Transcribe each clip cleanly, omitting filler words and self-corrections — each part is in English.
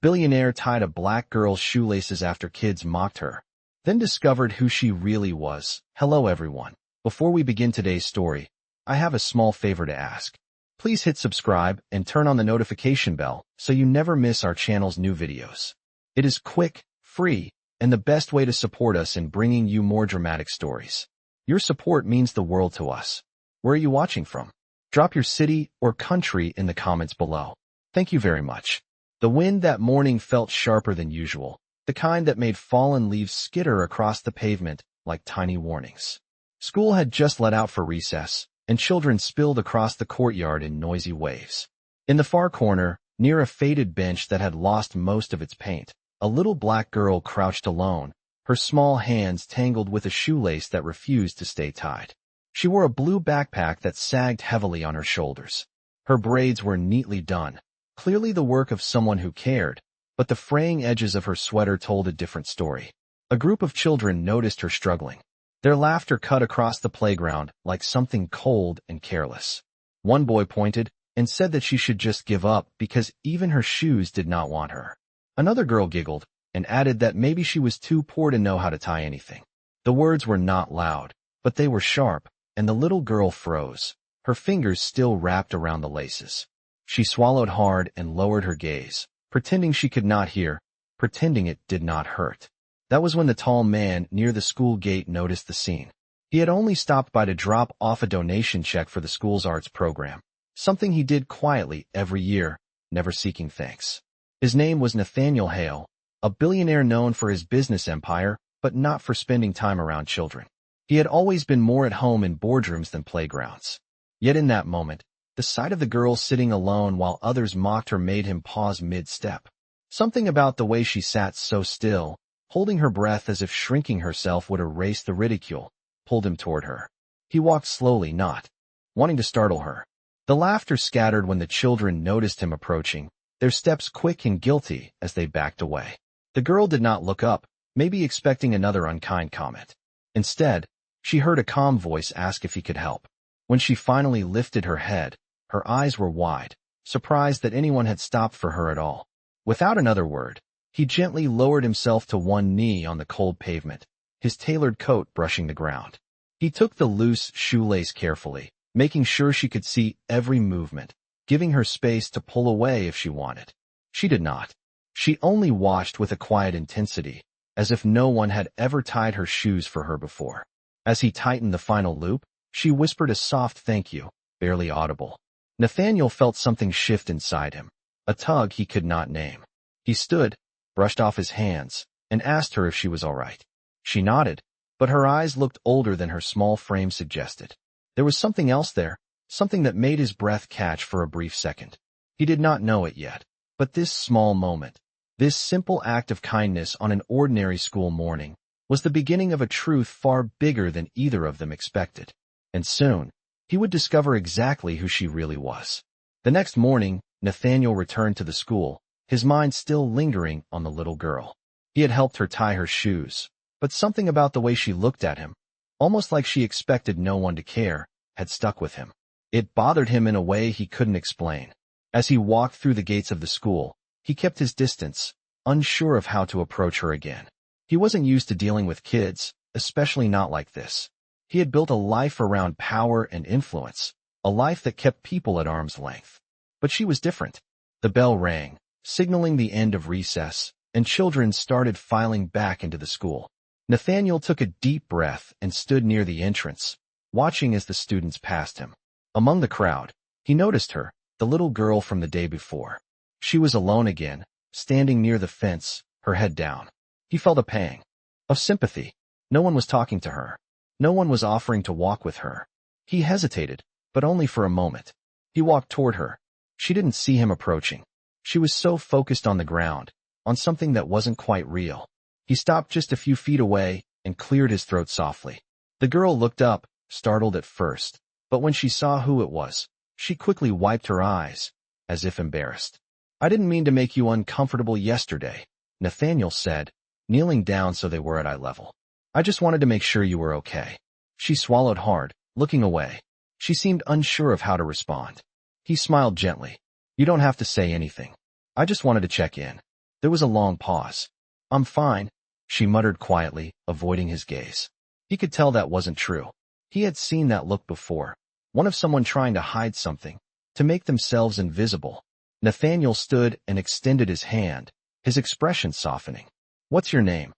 Billionaire tied a black girl's shoelaces after kids mocked her, then discovered who she really was. Hello everyone. Before we begin today's story, I have a small favor to ask. Please hit subscribe and turn on the notification bell so you never miss our channel's new videos. It is quick, free, and the best way to support us in bringing you more dramatic stories. Your support means the world to us. Where are you watching from? Drop your city or country in the comments below. Thank you very much. The wind that morning felt sharper than usual, the kind that made fallen leaves skitter across the pavement like tiny warnings. School had just let out for recess, and children spilled across the courtyard in noisy waves. In the far corner, near a faded bench that had lost most of its paint, a little black girl crouched alone, her small hands tangled with a shoelace that refused to stay tied. She wore a blue backpack that sagged heavily on her shoulders. Her braids were neatly done, clearly the work of someone who cared, but the fraying edges of her sweater told a different story. A group of children noticed her struggling. Their laughter cut across the playground like something cold and careless. One boy pointed and said that she should just give up because even her shoes did not want her. Another girl giggled and added that maybe she was too poor to know how to tie anything. The words were not loud, but they were sharp, and the little girl froze, her fingers still wrapped around the laces. She swallowed hard and lowered her gaze, pretending she could not hear, pretending it did not hurt. That was when the tall man near the school gate noticed the scene. He had only stopped by to drop off a donation check for the school's arts program, something he did quietly every year, never seeking thanks. His name was Nathaniel Hale, a billionaire known for his business empire, but not for spending time around children. He had always been more at home in boardrooms than playgrounds. Yet in that moment, the sight of the girl sitting alone while others mocked her made him pause mid-step. Something about the way she sat so still, holding her breath as if shrinking herself would erase the ridicule, pulled him toward her. He walked slowly, not wanting to startle her. The laughter scattered when the children noticed him approaching, their steps quick and guilty as they backed away. The girl did not look up, maybe expecting another unkind comment. Instead, she heard a calm voice ask if he could help. When she finally lifted her head, her eyes were wide, surprised that anyone had stopped for her at all. Without another word, he gently lowered himself to one knee on the cold pavement, his tailored coat brushing the ground. He took the loose shoelace carefully, making sure she could see every movement, giving her space to pull away if she wanted. She did not. She only watched with a quiet intensity, as if no one had ever tied her shoes for her before. As he tightened the final loop, she whispered a soft thank you, barely audible. Nathaniel felt something shift inside him, a tug he could not name. He stood, brushed off his hands, and asked her if she was all right. She nodded, but her eyes looked older than her small frame suggested. There was something else there, something that made his breath catch for a brief second. He did not know it yet, but this small moment, this simple act of kindness on an ordinary school morning, was the beginning of a truth far bigger than either of them expected. And soon, he would discover exactly who she really was. The next morning, Nathaniel returned to the school, his mind still lingering on the little girl. He had helped her tie her shoes, but something about the way she looked at him, almost like she expected no one to care, had stuck with him. It bothered him in a way he couldn't explain. As he walked through the gates of the school, he kept his distance, unsure of how to approach her again. He wasn't used to dealing with kids, especially not like this. He had built a life around power and influence, a life that kept people at arm's length. But she was different. The bell rang, signaling the end of recess, and children started filing back into the school. Nathaniel took a deep breath and stood near the entrance, watching as the students passed him. Among the crowd, he noticed her, the little girl from the day before. She was alone again, standing near the fence, her head down. He felt a pang of sympathy. No one was talking to her. No one was offering to walk with her. He hesitated, but only for a moment. He walked toward her. She didn't see him approaching. She was so focused on the ground, on something that wasn't quite real. He stopped just a few feet away and cleared his throat softly. The girl looked up, startled at first, but when she saw who it was, she quickly wiped her eyes, as if embarrassed. "I didn't mean to make you uncomfortable yesterday," Nathaniel said, kneeling down so they were at eye level. "I just wanted to make sure you were okay." She swallowed hard, looking away. She seemed unsure of how to respond. He smiled gently. "You don't have to say anything. I just wanted to check in." There was a long pause. "I'm fine," she muttered quietly, avoiding his gaze. He could tell that wasn't true. He had seen that look before. One of someone trying to hide something, to make themselves invisible. Nathaniel stood and extended his hand, his expression softening. "What's your name?"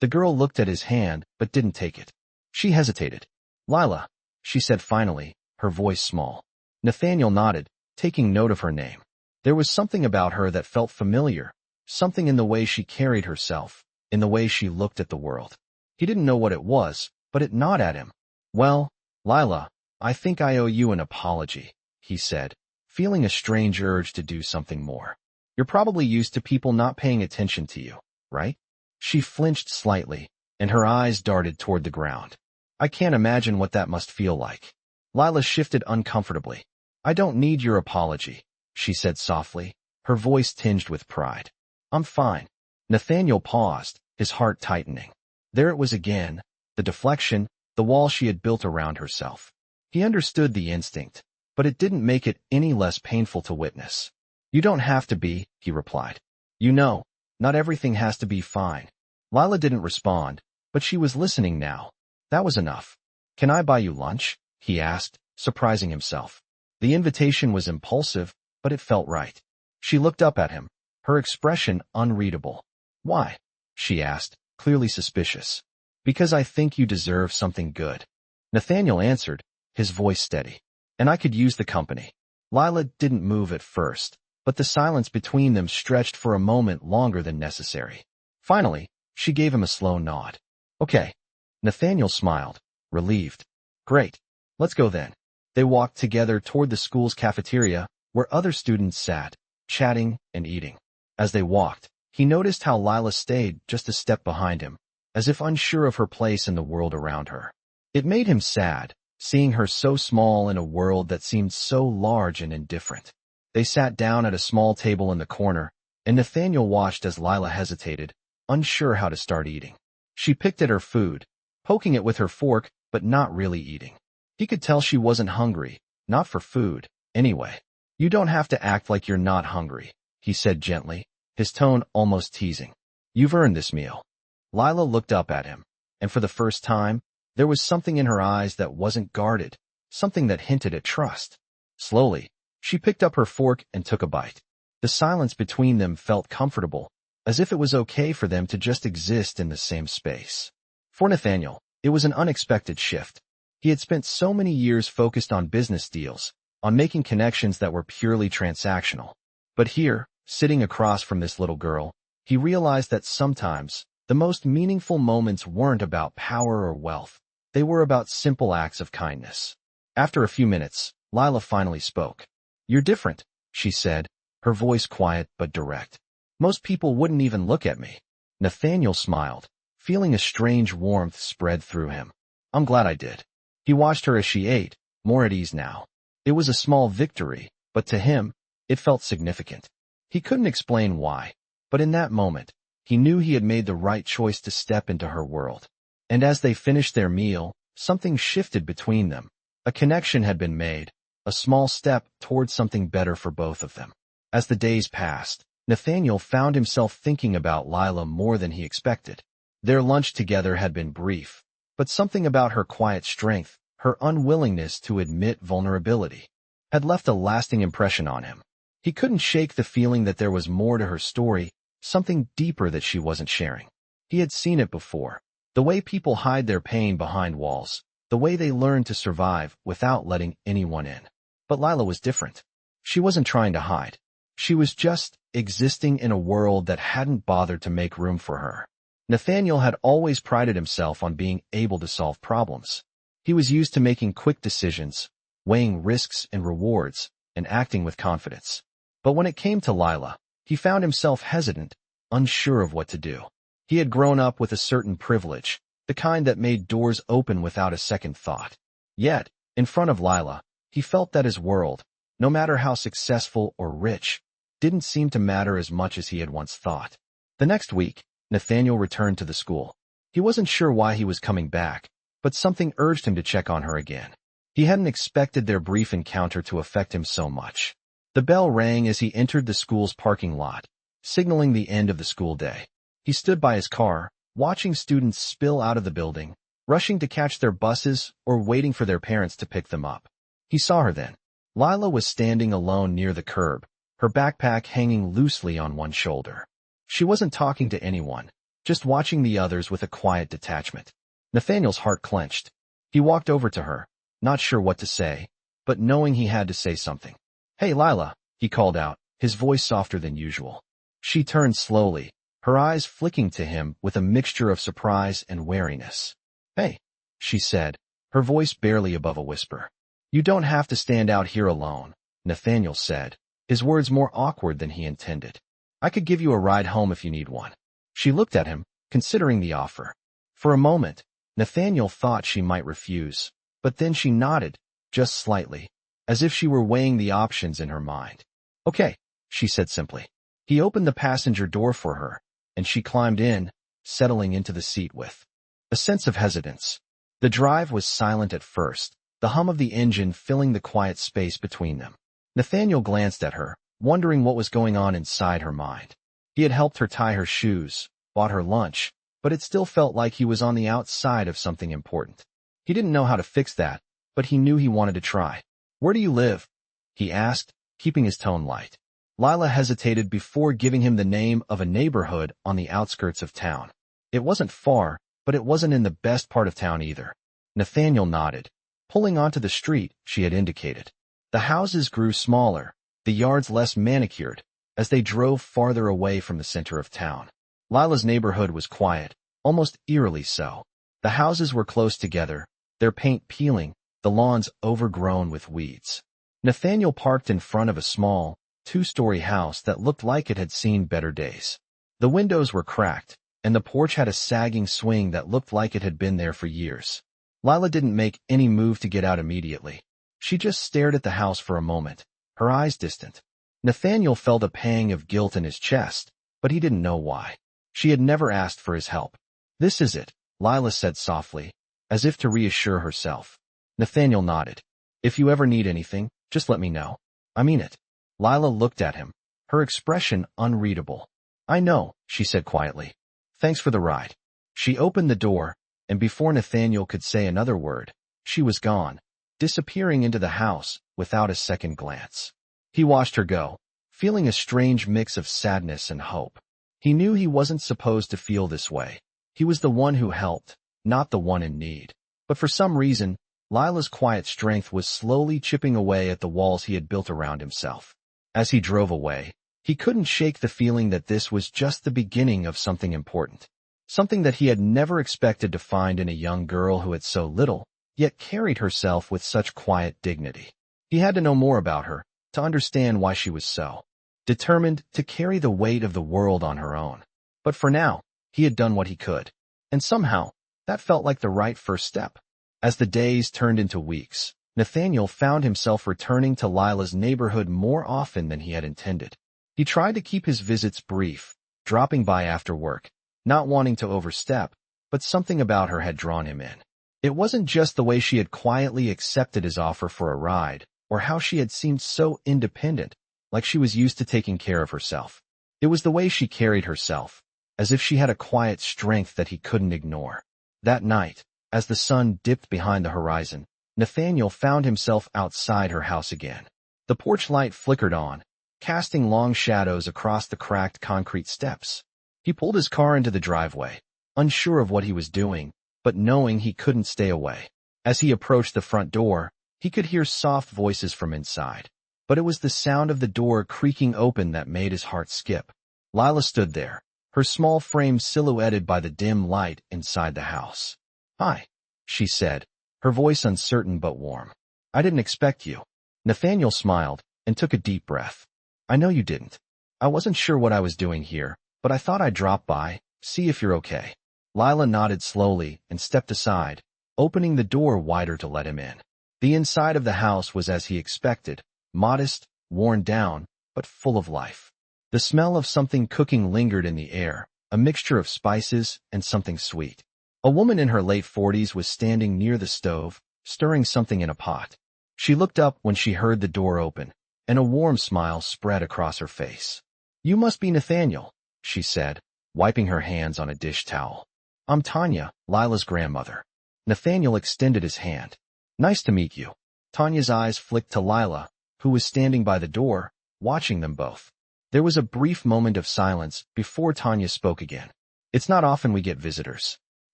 The girl looked at his hand, but didn't take it. She hesitated. "Lila," she said finally, her voice small. Nathaniel nodded, taking note of her name. There was something about her that felt familiar, something in the way she carried herself, in the way she looked at the world. He didn't know what it was, but it gnawed at him. "Well, Lila, I think I owe you an apology," he said, feeling a strange urge to do something more. "You're probably used to people not paying attention to you, right?" She flinched slightly, and her eyes darted toward the ground. "I can't imagine what that must feel like." Lila shifted uncomfortably. "I don't need your apology," she said softly, her voice tinged with pride. "I'm fine." Nathaniel paused, his heart tightening. There it was again, the deflection, the wall she had built around herself. He understood the instinct, but it didn't make it any less painful to witness. "You don't have to be," he replied. "You know, not everything has to be fine." Lila didn't respond, but she was listening now. That was enough. "Can I buy you lunch?" he asked, surprising himself. The invitation was impulsive, but it felt right. She looked up at him, her expression unreadable. "Why?" she asked, clearly suspicious. "Because I think you deserve something good." Nathaniel answered, his voice steady. "And I could use the company." Lila didn't move at first, but the silence between them stretched for a moment longer than necessary. Finally, she gave him a slow nod. "Okay." Nathaniel smiled, relieved. "Great. Let's go then." They walked together toward the school's cafeteria, where other students sat, chatting and eating. As they walked, he noticed how Lila stayed just a step behind him, as if unsure of her place in the world around her. It made him sad, seeing her so small in a world that seemed so large and indifferent. They sat down at a small table in the corner, and Nathaniel watched as Lila hesitated, unsure how to start eating. She picked at her food, poking it with her fork, but not really eating. He could tell she wasn't hungry, not for food, anyway. "You don't have to act like you're not hungry," he said gently, his tone almost teasing. "You've earned this meal." Lila looked up at him, and for the first time, there was something in her eyes that wasn't guarded, something that hinted at trust. Slowly, she picked up her fork and took a bite. The silence between them felt comfortable, as if it was okay for them to just exist in the same space. For Nathaniel, it was an unexpected shift. He had spent so many years focused on business deals, on making connections that were purely transactional. But here, sitting across from this little girl, he realized that sometimes, the most meaningful moments weren't about power or wealth. They were about simple acts of kindness. After a few minutes, Lila finally spoke. "You're different," she said, her voice quiet but direct. "Most people wouldn't even look at me." Nathaniel smiled, feeling a strange warmth spread through him. "I'm glad I did." He watched her as she ate, more at ease now. It was a small victory, but to him, it felt significant. He couldn't explain why, but in that moment, he knew he had made the right choice to step into her world. And as they finished their meal, something shifted between them. A connection had been made, a small step towards something better for both of them. As the days passed, Nathaniel found himself thinking about Lila more than he expected. Their lunch together had been brief, but something about her quiet strength, her unwillingness to admit vulnerability, had left a lasting impression on him. He couldn't shake the feeling that there was more to her story, something deeper that she wasn't sharing. He had seen it before. The way people hide their pain behind walls, the way they learn to survive without letting anyone in. But Lila was different. She wasn't trying to hide. She was just existing in a world that hadn't bothered to make room for her. Nathaniel had always prided himself on being able to solve problems. He was used to making quick decisions, weighing risks and rewards, and acting with confidence. But when it came to Lila, he found himself hesitant, unsure of what to do. He had grown up with a certain privilege, the kind that made doors open without a second thought. Yet, in front of Lila, he felt that his world, no matter how successful or rich, didn't seem to matter as much as he had once thought. The next week, Nathaniel returned to the school. He wasn't sure why he was coming back, but something urged him to check on her again. He hadn't expected their brief encounter to affect him so much. The bell rang as he entered the school's parking lot, signaling the end of the school day. He stood by his car, watching students spill out of the building, rushing to catch their buses or waiting for their parents to pick them up. He saw her then. Lila was standing alone near the curb, her backpack hanging loosely on one shoulder. She wasn't talking to anyone, just watching the others with a quiet detachment. Nathaniel's heart clenched. He walked over to her, not sure what to say, but knowing he had to say something. "Hey, Lila," he called out, his voice softer than usual. She turned slowly, her eyes flicking to him with a mixture of surprise and wariness. "Hey," she said, her voice barely above a whisper. "You don't have to stand out here alone," Nathaniel said, his words more awkward than he intended. "I could give you a ride home if you need one." She looked at him, considering the offer. For a moment, Nathaniel thought she might refuse, but then she nodded, just slightly, as if she were weighing the options in her mind. "Okay," she said simply. He opened the passenger door for her, and she climbed in, settling into the seat with a sense of hesitance. The drive was silent at first, the hum of the engine filling the quiet space between them. Nathaniel glanced at her, wondering what was going on inside her mind. He had helped her tie her shoes, bought her lunch, but it still felt like he was on the outside of something important. He didn't know how to fix that, but he knew he wanted to try. "Where do you live?" he asked, keeping his tone light. Lila hesitated before giving him the name of a neighborhood on the outskirts of town. It wasn't far, but it wasn't in the best part of town either. Nathaniel nodded, pulling onto the street she had indicated. The houses grew smaller, the yards less manicured, as they drove farther away from the center of town. Lila's neighborhood was quiet, almost eerily so. The houses were close together, their paint peeling, the lawns overgrown with weeds. Nathaniel parked in front of a small, two-story house that looked like it had seen better days. The windows were cracked, and the porch had a sagging swing that looked like it had been there for years. Lila didn't make any move to get out immediately. She just stared at the house for a moment, her eyes distant. Nathaniel felt a pang of guilt in his chest, but he didn't know why. She had never asked for his help. "This is it," Lila said softly, as if to reassure herself. Nathaniel nodded. "If you ever need anything, just let me know. I mean it." Lila looked at him, her expression unreadable. "I know," she said quietly. "Thanks for the ride." She opened the door, and before Nathaniel could say another word, she was gone, disappearing into the house without a second glance. He watched her go, feeling a strange mix of sadness and hope. He knew he wasn't supposed to feel this way. He was the one who helped, not the one in need. But for some reason, Lila's quiet strength was slowly chipping away at the walls he had built around himself. As he drove away, he couldn't shake the feeling that this was just the beginning of something important. Something that he had never expected to find in a young girl who had so little, yet carried herself with such quiet dignity. He had to know more about her, to understand why she was so determined to carry the weight of the world on her own. But for now, he had done what he could. And somehow, that felt like the right first step. As the days turned into weeks, Nathaniel found himself returning to Lila's neighborhood more often than he had intended. He tried to keep his visits brief, dropping by after work, not wanting to overstep, but something about her had drawn him in. It wasn't just the way she had quietly accepted his offer for a ride, or how she had seemed so independent, like she was used to taking care of herself. It was the way she carried herself, as if she had a quiet strength that he couldn't ignore. That night, as the sun dipped behind the horizon, Nathaniel found himself outside her house again. The porch light flickered on, casting long shadows across the cracked concrete steps. He pulled his car into the driveway, unsure of what he was doing, but knowing he couldn't stay away. As he approached the front door, he could hear soft voices from inside. But it was the sound of the door creaking open that made his heart skip. Lila stood there, her small frame silhouetted by the dim light inside the house. "Hi," she said, her voice uncertain but warm. "I didn't expect you." Nathaniel smiled and took a deep breath. "I know you didn't. I wasn't sure what I was doing here, but I thought I'd drop by, see if you're okay." Lila nodded slowly and stepped aside, opening the door wider to let him in. The inside of the house was as he expected, modest, worn down, but full of life. The smell of something cooking lingered in the air, a mixture of spices and something sweet. A woman in her late 40s was standing near the stove, stirring something in a pot. She looked up when she heard the door open, and a warm smile spread across her face. You must be Nathaniel, she said, wiping her hands on a dish towel. I'm Tanya, Lila's grandmother. Nathaniel extended his hand. Nice to meet you. Tanya's eyes flicked to Lila, who was standing by the door, watching them both. There was a brief moment of silence before Tanya spoke again. It's not often we get visitors.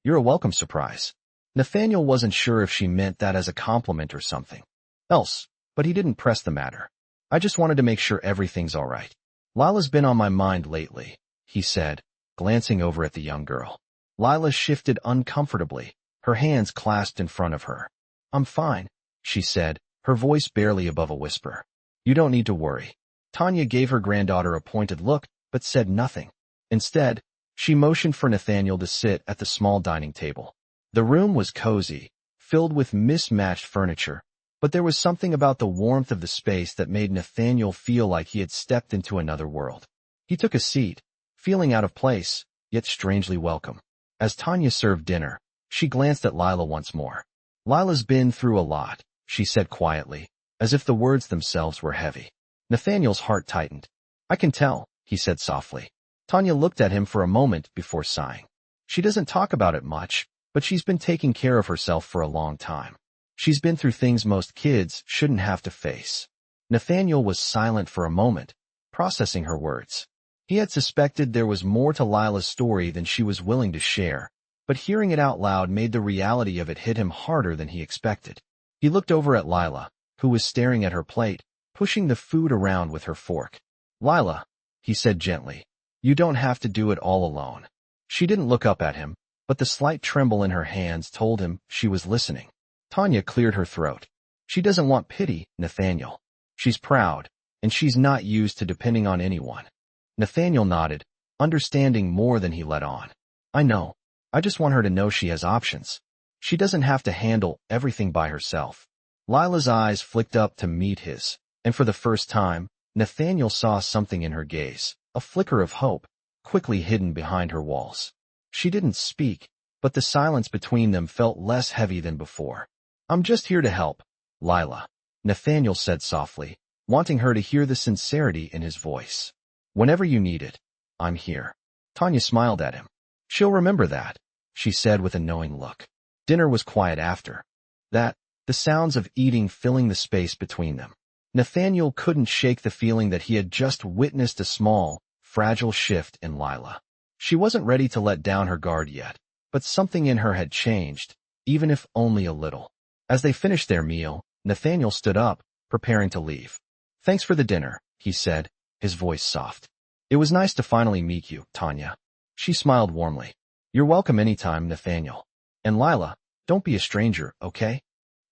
You're a welcome surprise. Nathaniel wasn't sure if she meant that as a compliment or something else, but he didn't press the matter. I just wanted to make sure everything's all right. Lila's been on my mind lately, he said, glancing over at the young girl. Lila shifted uncomfortably, her hands clasped in front of her. I'm fine, she said, her voice barely above a whisper. You don't need to worry. Tanya gave her granddaughter a pointed look, but said nothing. Instead, she motioned for Nathaniel to sit at the small dining table. The room was cozy, filled with mismatched furniture, but there was something about the warmth of the space that made Nathaniel feel like he had stepped into another world. He took a seat, feeling out of place, yet strangely welcome. As Tanya served dinner, she glanced at Lila once more. Lila's been through a lot, she said quietly, as if the words themselves were heavy. Nathaniel's heart tightened. I can tell, he said softly. Tanya looked at him for a moment before sighing. She doesn't talk about it much, but she's been taking care of herself for a long time. She's been through things most kids shouldn't have to face. Nathaniel was silent for a moment, processing her words. He had suspected there was more to Lila's story than she was willing to share, but hearing it out loud made the reality of it hit him harder than he expected. He looked over at Lila, who was staring at her plate, pushing the food around with her fork. Lila, he said gently, you don't have to do it all alone. She didn't look up at him, but the slight tremble in her hands told him she was listening. Tanya cleared her throat. She doesn't want pity, Nathaniel. She's proud, and she's not used to depending on anyone. Nathaniel nodded, understanding more than he let on. I know. I just want her to know she has options. She doesn't have to handle everything by herself. Lila's eyes flicked up to meet his, and for the first time, Nathaniel saw something in her gaze, a flicker of hope, quickly hidden behind her walls. She didn't speak, but the silence between them felt less heavy than before. I'm just here to help, Lila, Nathaniel said softly, wanting her to hear the sincerity in his voice. Whenever you need it, I'm here. Tanya smiled at him. She'll remember that, she said with a knowing look. Dinner was quiet after that, the sounds of eating filling the space between them. Nathaniel couldn't shake the feeling that he had just witnessed a small, fragile shift in Lila. She wasn't ready to let down her guard yet, but something in her had changed, even if only a little. As they finished their meal, Nathaniel stood up, preparing to leave. Thanks for the dinner, he said, his voice soft. It was nice to finally meet you, Tanya. She smiled warmly. You're welcome anytime, Nathaniel. And Lila, don't be a stranger, okay?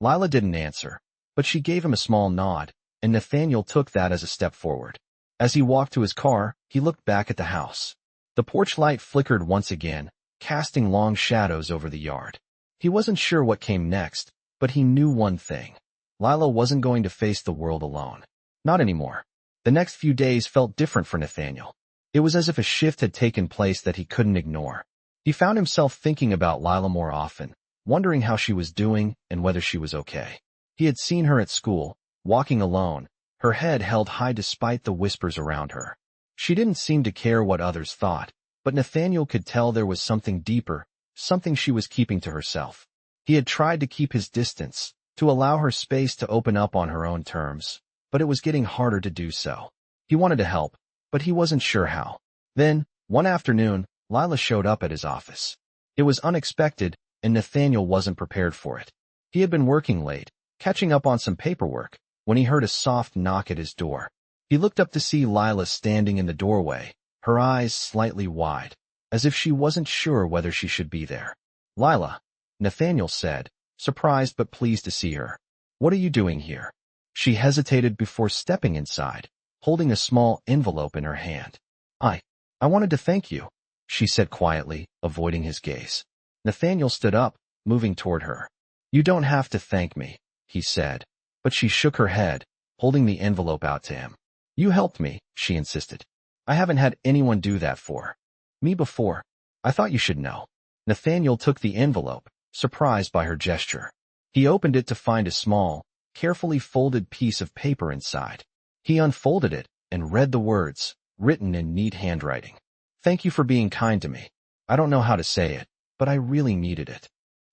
Lila didn't answer, but she gave him a small nod, and Nathaniel took that as a step forward. As he walked to his car, he looked back at the house. The porch light flickered once again, casting long shadows over the yard. He wasn't sure what came next, but he knew one thing. Lila wasn't going to face the world alone. Not anymore. The next few days felt different for Nathaniel. It was as if a shift had taken place that he couldn't ignore. He found himself thinking about Lila more often, wondering how she was doing and whether she was okay. He had seen her at school, walking alone, her head held high despite the whispers around her. She didn't seem to care what others thought, but Nathaniel could tell there was something deeper, something she was keeping to herself. He had tried to keep his distance, to allow her space to open up on her own terms, but it was getting harder to do so. He wanted to help, but he wasn't sure how. Then, one afternoon, Lila showed up at his office. It was unexpected, and Nathaniel wasn't prepared for it. He had been working late, catching up on some paperwork, when he heard a soft knock at his door. He looked up to see Lila standing in the doorway, her eyes slightly wide, as if she wasn't sure whether she should be there. Lila, Nathaniel said, surprised but pleased to see her. What are you doing here? She hesitated before stepping inside, holding a small envelope in her hand. I wanted to thank you, she said quietly, avoiding his gaze. Nathaniel stood up, moving toward her. You don't have to thank me, he said, but she shook her head, holding the envelope out to him. You helped me, she insisted. I haven't had anyone do that for me before. I thought you should know. Nathaniel took the envelope, surprised by her gesture. He opened it to find a small, carefully folded piece of paper inside. He unfolded it and read the words, written in neat handwriting. Thank you for being kind to me. I don't know how to say it, but I really needed it.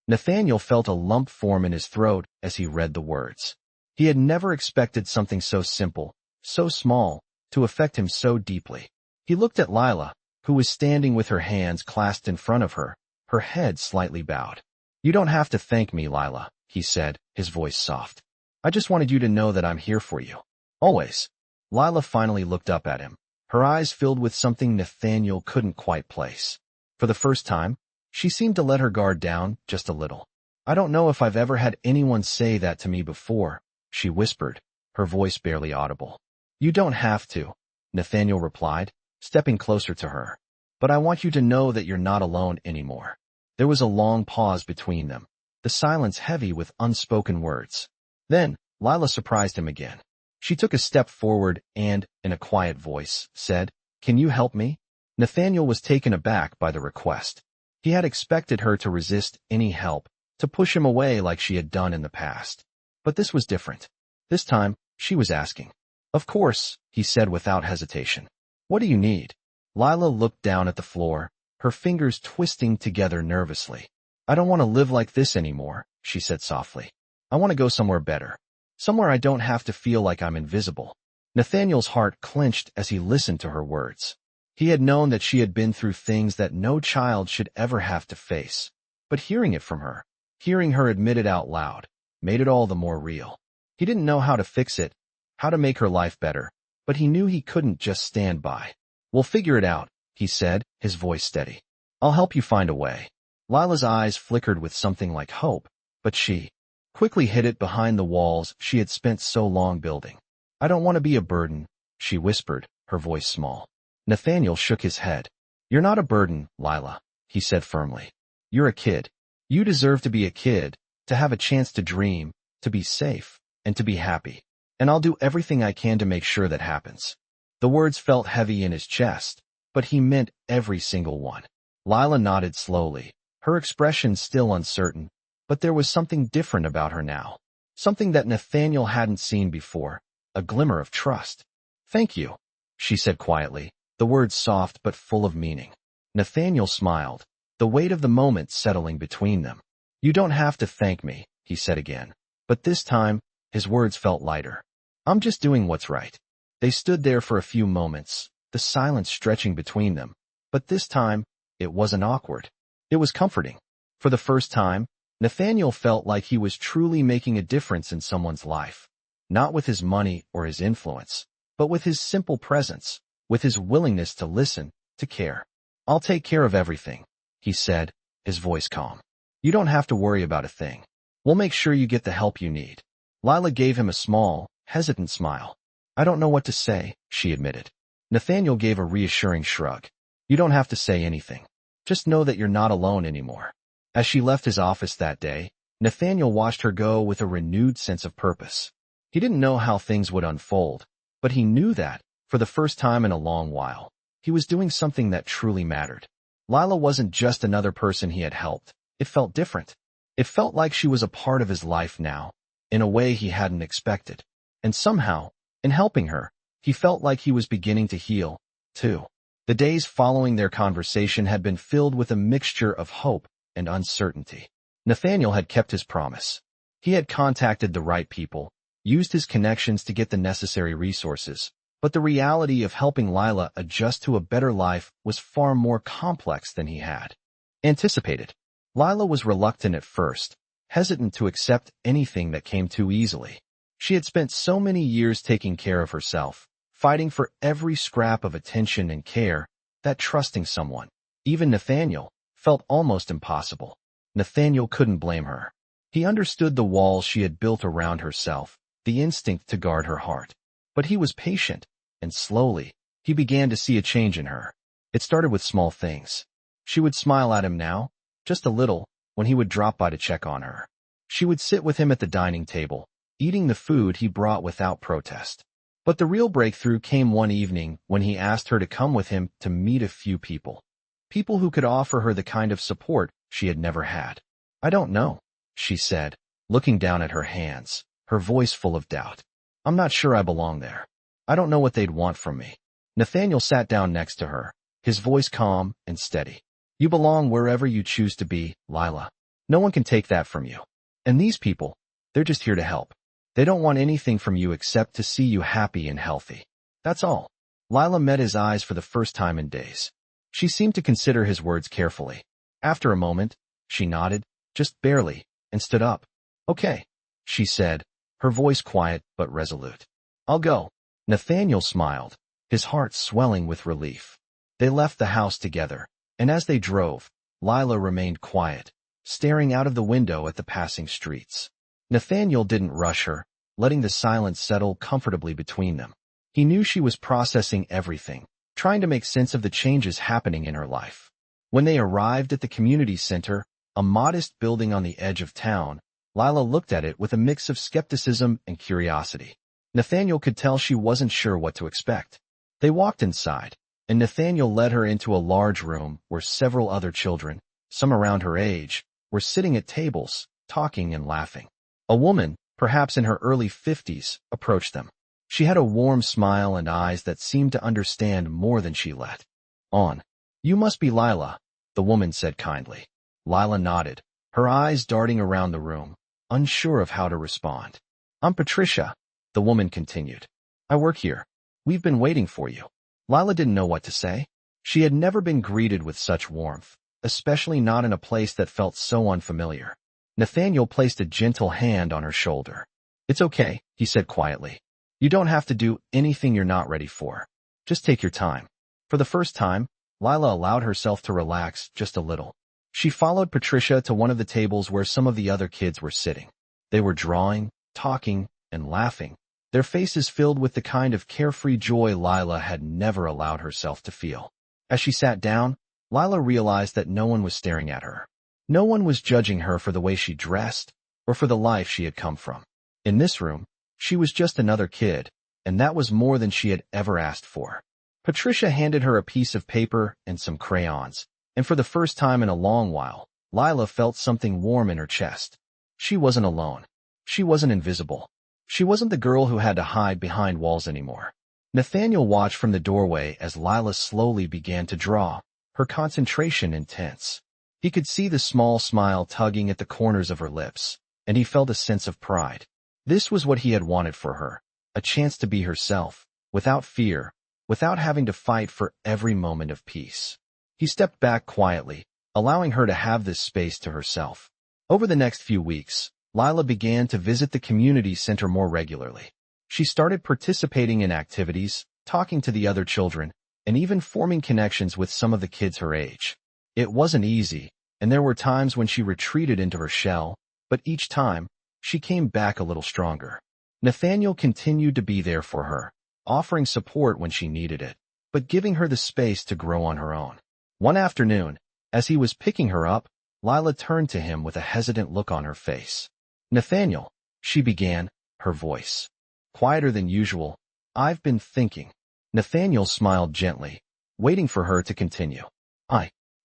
Nathaniel felt a lump form in his throat as he read the words. He had never expected something so simple, so small, to affect him so deeply. He looked at Lila, who was standing with her hands clasped in front of her, her head slightly bowed. You don't have to thank me, Lila, he said, his voice soft. I just wanted you to know that I'm here for you. Always. Lila finally looked up at him, her eyes filled with something Nathaniel couldn't quite place. For the first time, she seemed to let her guard down just a little. I don't know if I've ever had anyone say that to me before, she whispered, her voice barely audible. You don't have to, Nathaniel replied, stepping closer to her. But I want you to know that you're not alone anymore. There was a long pause between them, the silence heavy with unspoken words. Then, Lila surprised him again. She took a step forward and, in a quiet voice, said, Can you help me? Nathaniel was taken aback by the request. He had expected her to resist any help, to push him away like she had done in the past. But this was different. This time, she was asking. Of course, he said without hesitation. What do you need? Lila looked down at the floor, her fingers twisting together nervously. I don't want to live like this anymore, she said softly. I want to go somewhere better. Somewhere I don't have to feel like I'm invisible. Nathaniel's heart clenched as he listened to her words. He had known that she had been through things that no child should ever have to face. But hearing it from her, hearing her admit it out loud, made it all the more real. He didn't know how to fix it, how to make her life better, but he knew he couldn't just stand by. We'll figure it out, he said, his voice steady. I'll help you find a way. Lila's eyes flickered with something like hope, but she quickly hid it behind the walls she had spent so long building. I don't want to be a burden, she whispered, her voice small. Nathaniel shook his head. You're not a burden, Lila, he said firmly. You're a kid. You deserve to be a kid, to have a chance to dream, to be safe, and to be happy. And I'll do everything I can to make sure that happens. The words felt heavy in his chest, but he meant every single one. Lila nodded slowly, her expression still uncertain, but there was something different about her now. Something that Nathaniel hadn't seen before, a glimmer of trust. Thank you, she said quietly, the words soft but full of meaning. Nathaniel smiled, the weight of the moment settling between them. You don't have to thank me, he said again. But this time, his words felt lighter. I'm just doing what's right. They stood there for a few moments, the silence stretching between them. But this time, it wasn't awkward. It was comforting. For the first time, Nathaniel felt like he was truly making a difference in someone's life. Not with his money or his influence, but with his simple presence, with his willingness to listen, to care. I'll take care of everything, he said, his voice calm. You don't have to worry about a thing. We'll make sure you get the help you need. Lila gave him a small, hesitant smile. I don't know what to say, she admitted. Nathaniel gave a reassuring shrug. You don't have to say anything. Just know that you're not alone anymore. As she left his office that day, Nathaniel watched her go with a renewed sense of purpose. He didn't know how things would unfold, but he knew that, for the first time in a long while, he was doing something that truly mattered. Lila wasn't just another person he had helped. It felt different. It felt like she was a part of his life now, in a way he hadn't expected. And somehow, in helping her, he felt like he was beginning to heal, too. The days following their conversation had been filled with a mixture of hope and uncertainty. Nathaniel had kept his promise. He had contacted the right people, used his connections to get the necessary resources, but the reality of helping Lila adjust to a better life was far more complex than he had anticipated. Lila was reluctant at first, hesitant to accept anything that came too easily. She had spent so many years taking care of herself, fighting for every scrap of attention and care, that trusting someone, even Nathaniel, felt almost impossible. Nathaniel couldn't blame her. He understood the walls she had built around herself, the instinct to guard her heart. But he was patient, and slowly, he began to see a change in her. It started with small things. She would smile at him now, just a little, when he would drop by to check on her. She would sit with him at the dining table, eating the food he brought without protest. But the real breakthrough came one evening when he asked her to come with him to meet a few people. People who could offer her the kind of support she had never had. I don't know, she said, looking down at her hands, her voice full of doubt. I'm not sure I belong there. I don't know what they'd want from me. Nathaniel sat down next to her, his voice calm and steady. You belong wherever you choose to be, Lila. No one can take that from you. And these people, they're just here to help. They don't want anything from you except to see you happy and healthy. That's all. Lila met his eyes for the first time in days. She seemed to consider his words carefully. After a moment, she nodded, just barely, and stood up. Okay, she said, her voice quiet but resolute. I'll go. Nathaniel smiled, his heart swelling with relief. They left the house together, and as they drove, Lila remained quiet, staring out of the window at the passing streets. Nathaniel didn't rush her, letting the silence settle comfortably between them. He knew she was processing everything, trying to make sense of the changes happening in her life. When they arrived at the community center, a modest building on the edge of town, Lila looked at it with a mix of skepticism and curiosity. Nathaniel could tell she wasn't sure what to expect. They walked inside, and Nathaniel led her into a large room where several other children, some around her age, were sitting at tables, talking and laughing. A woman, perhaps in her early 50s, approached them. She had a warm smile and eyes that seemed to understand more than she let on. You must be Lila, the woman said kindly. Lila nodded, her eyes darting around the room, unsure of how to respond. I'm Patricia, the woman continued. I work here. We've been waiting for you. Lila didn't know what to say. She had never been greeted with such warmth, especially not in a place that felt so unfamiliar. Nathaniel placed a gentle hand on her shoulder. It's okay, he said quietly. You don't have to do anything you're not ready for. Just take your time. For the first time, Lila allowed herself to relax just a little. She followed Patricia to one of the tables where some of the other kids were sitting. They were drawing, talking, and laughing, their faces filled with the kind of carefree joy Lila had never allowed herself to feel. As she sat down, Lila realized that no one was staring at her. No one was judging her for the way she dressed or for the life she had come from. In this room, she was just another kid, and that was more than she had ever asked for. Patricia handed her a piece of paper and some crayons, and for the first time in a long while, Lila felt something warm in her chest. She wasn't alone. She wasn't invisible. She wasn't the girl who had to hide behind walls anymore. Nathaniel watched from the doorway as Lila slowly began to draw, her concentration intense. He could see the small smile tugging at the corners of her lips, and he felt a sense of pride. This was what he had wanted for her, a chance to be herself, without fear, without having to fight for every moment of peace. He stepped back quietly, allowing her to have this space to herself. Over the next few weeks, Lila began to visit the community center more regularly. She started participating in activities, talking to the other children, and even forming connections with some of the kids her age. It wasn't easy, and there were times when she retreated into her shell, but each time, she came back a little stronger. Nathaniel continued to be there for her, offering support when she needed it, but giving her the space to grow on her own. One afternoon, as he was picking her up, Lila turned to him with a hesitant look on her face. Nathaniel, she began, her voice quieter than usual. I've been thinking. Nathaniel smiled gently, waiting for her to continue.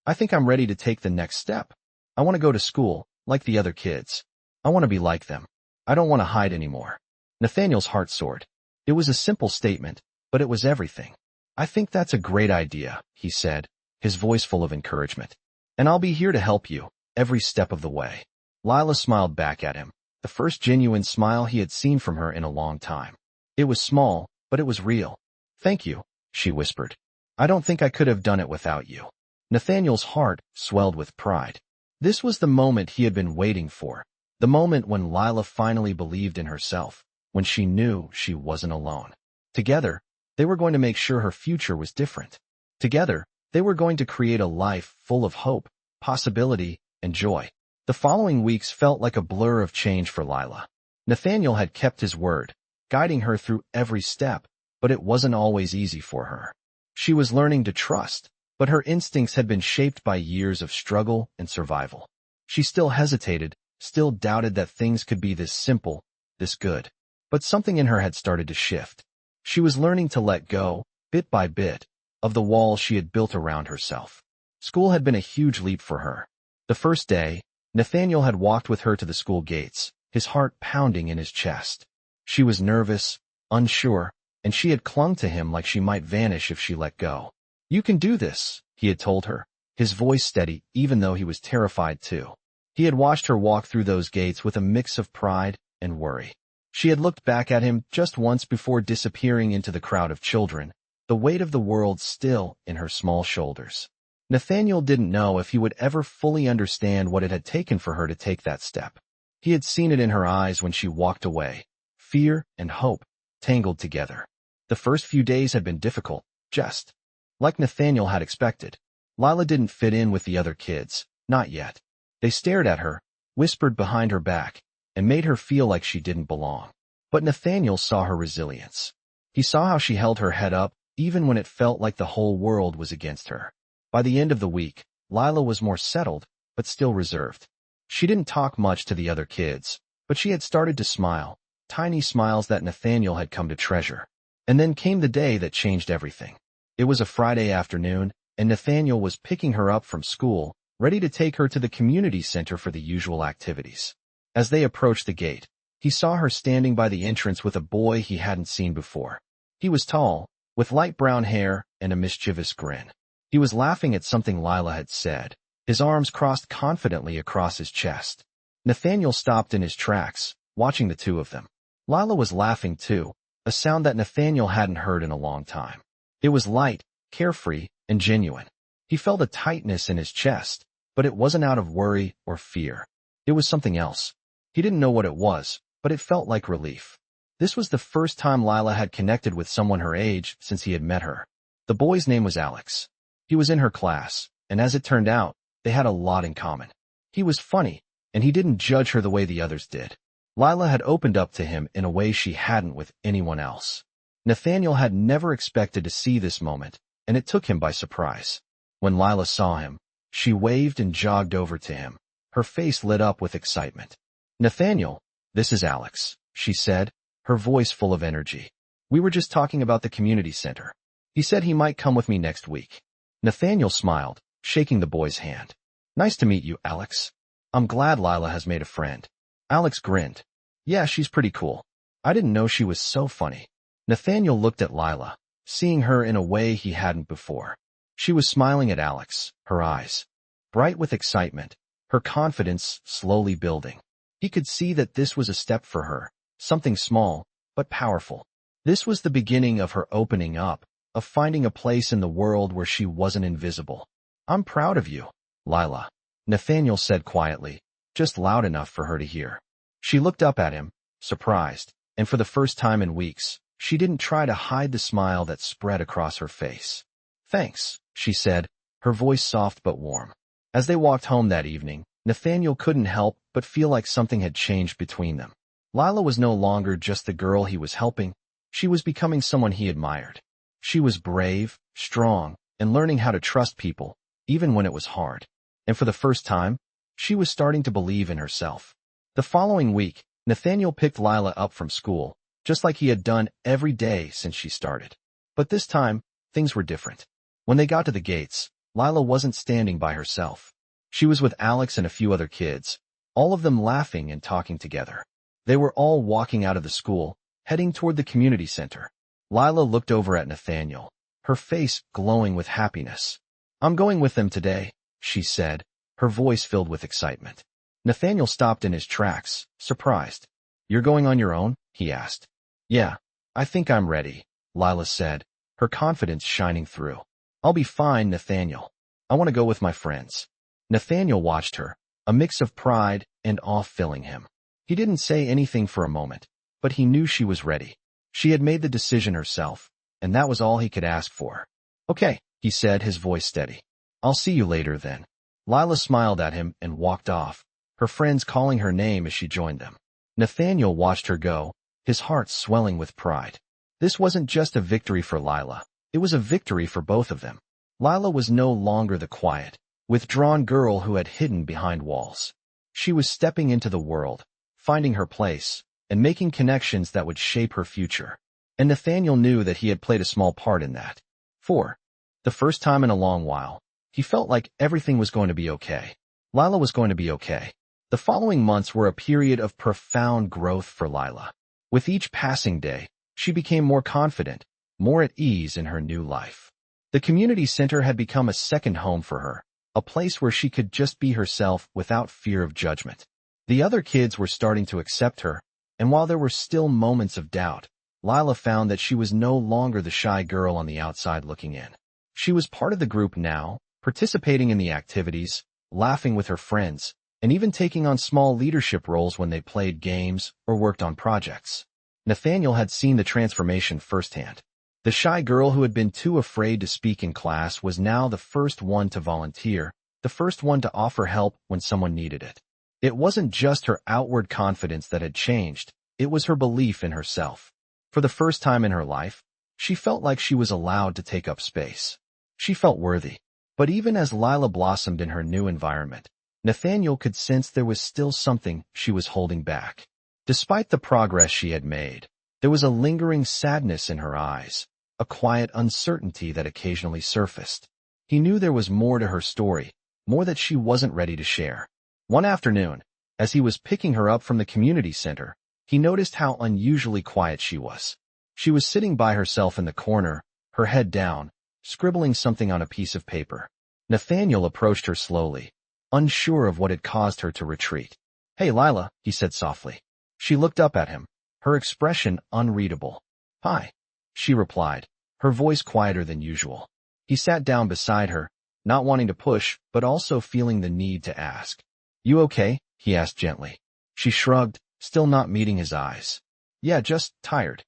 I think I'm ready to take the next step. I want to go to school, like the other kids. I want to be like them. I don't want to hide anymore. Nathaniel's heart soared. It was a simple statement, but it was everything. I think that's a great idea, he said, his voice full of encouragement. And I'll be here to help you, every step of the way. Lila smiled back at him, the first genuine smile he had seen from her in a long time. It was small, but it was real. Thank you, she whispered. I don't think I could have done it without you. Nathaniel's heart swelled with pride. This was the moment he had been waiting for, the moment when Lila finally believed in herself, when she knew she wasn't alone. Together, they were going to make sure her future was different. Together, they were going to create a life full of hope, possibility, and joy. The following weeks felt like a blur of change for Lila. Nathaniel had kept his word, guiding her through every step, but it wasn't always easy for her. She was learning to trust, but her instincts had been shaped by years of struggle and survival. She still hesitated, still doubted that things could be this simple, this good. But something in her had started to shift. She was learning to let go, bit by bit, of the walls she had built around herself. School had been a huge leap for her. The first day, Nathaniel had walked with her to the school gates, his heart pounding in his chest. She was nervous, unsure, and she had clung to him like she might vanish if she let go. "You can do this," he had told her, his voice steady even though he was terrified too. He had watched her walk through those gates with a mix of pride and worry. She had looked back at him just once before disappearing into the crowd of children, the weight of the world still in her small shoulders. Nathaniel didn't know if he would ever fully understand what it had taken for her to take that step. He had seen it in her eyes when she walked away, fear and hope tangled together. The first few days had been difficult, just like Nathaniel had expected. Lila didn't fit in with the other kids, not yet. They stared at her, whispered behind her back, and made her feel like she didn't belong. But Nathaniel saw her resilience. He saw how she held her head up even when it felt like the whole world was against her. By the end of the week, Lila was more settled, but still reserved. She didn't talk much to the other kids, but she had started to smile, tiny smiles that Nathaniel had come to treasure. And then came the day that changed everything. It was a Friday afternoon, and Nathaniel was picking her up from school, ready to take her to the community center for the usual activities. As they approached the gate, he saw her standing by the entrance with a boy he hadn't seen before. He was tall, with light brown hair and a mischievous grin. He was laughing at something Lila had said, his arms crossed confidently across his chest. Nathaniel stopped in his tracks, watching the two of them. Lila was laughing too, a sound that Nathaniel hadn't heard in a long time. It was light, carefree, and genuine. He felt a tightness in his chest, but it wasn't out of worry or fear. It was something else. He didn't know what it was, but it felt like relief. This was the first time Lila had connected with someone her age since he had met her. The boy's name was Alex. He was in her class, and as it turned out, they had a lot in common. He was funny, and he didn't judge her the way the others did. Lila had opened up to him in a way she hadn't with anyone else. Nathaniel had never expected to see this moment, and it took him by surprise. When Lila saw him, she waved and jogged over to him. Her face lit up with excitement. "Nathaniel, this is Alex," she said, her voice full of energy. "We were just talking about the community center. He said he might come with me next week." Nathaniel smiled, shaking the boy's hand. "Nice to meet you, Alex. I'm glad Lila has made a friend." Alex grinned. "Yeah, she's pretty cool. I didn't know she was so funny." Nathaniel looked at Lila, seeing her in a way he hadn't before. She was smiling at Alex, her eyes bright with excitement, her confidence slowly building. He could see that this was a step for her, something small, but powerful. This was the beginning of her opening up, of finding a place in the world where she wasn't invisible. "I'm proud of you, Lila," Nathaniel said quietly, just loud enough for her to hear. She looked up at him, surprised, and for the first time in weeks, she didn't try to hide the smile that spread across her face. "Thanks," she said, her voice soft but warm. As they walked home that evening, Nathaniel couldn't help but feel like something had changed between them. Lila was no longer just the girl he was helping. She was becoming someone he admired. She was brave, strong, and learning how to trust people, even when it was hard. And for the first time, she was starting to believe in herself. The following week, Nathaniel picked Lila up from school, just like he had done every day since she started. But this time, things were different. When they got to the gates, Lila wasn't standing by herself. She was with Alex and a few other kids, all of them laughing and talking together. They were all walking out of the school, heading toward the community center. Lila looked over at Nathaniel, her face glowing with happiness. "I'm going with them today," she said, her voice filled with excitement. Nathaniel stopped in his tracks, surprised. "You're going on your own?" he asked. "Yeah, I think I'm ready," Lila said, her confidence shining through. "I'll be fine, Nathaniel. I want to go with my friends." Nathaniel watched her, a mix of pride and awe filling him. He didn't say anything for a moment, but he knew she was ready. She had made the decision herself, and that was all he could ask for. "Okay," he said, his voice steady. "I'll see you later then." Lila smiled at him and walked off, her friends calling her name as she joined them. Nathaniel watched her go, his heart swelling with pride. This wasn't just a victory for Lila, it was a victory for both of them. Lila was no longer the quiet, withdrawn girl who had hidden behind walls. She was stepping into the world, finding her place, and making connections that would shape her future. And Nathaniel knew that he had played a small part in that. For the first time in a long while, he felt like everything was going to be okay. Lila was going to be okay. The following months were a period of profound growth for Lila. With each passing day, She became more confident, more at ease in her new life. The community center had become a second home for her, a place where she could just be herself without fear of judgment. The other kids were starting to accept her, and while there were still moments of doubt, Lila found that she was no longer the shy girl on the outside looking in. She was part of the group now, participating in the activities, laughing with her friends, and even taking on small leadership roles when they played games or worked on projects. Nathaniel had seen the transformation firsthand. The shy girl who had been too afraid to speak in class was now the first one to volunteer, the first one to offer help when someone needed it. It wasn't just her outward confidence that had changed, it was her belief in herself. For the first time in her life, she felt like she was allowed to take up space. She felt worthy. But even as Lila blossomed in her new environment, Nathaniel could sense there was still something she was holding back. Despite the progress she had made, there was a lingering sadness in her eyes, a quiet uncertainty that occasionally surfaced. He knew there was more to her story, more that she wasn't ready to share. One afternoon, as he was picking her up from the community center, he noticed how unusually quiet she was. She was sitting by herself in the corner, her head down, scribbling something on a piece of paper. Nathaniel approached her slowly, unsure of what had caused her to retreat. "Hey, Lila," he said softly. She looked up at him, her expression unreadable. "Hi," she replied, her voice quieter than usual. He sat down beside her, not wanting to push, but also feeling the need to ask. "You okay?" he asked gently. She shrugged, still not meeting his eyes. "Yeah, just tired."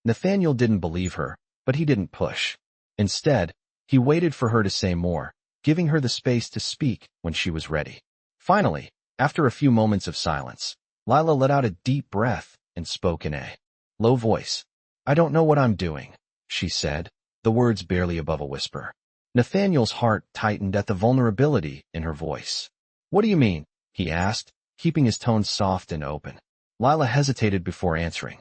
Nathaniel didn't believe her, but he didn't push. Instead, he waited for her to say more, giving her the space to speak when she was ready. Finally, after a few moments of silence, Lila let out a deep breath and spoke in a low voice. "I don't know what I'm doing," she said, the words barely above a whisper. Nathaniel's heart tightened at the vulnerability in her voice. "What do you mean?" he asked, keeping his tone soft and open. Lila hesitated before answering.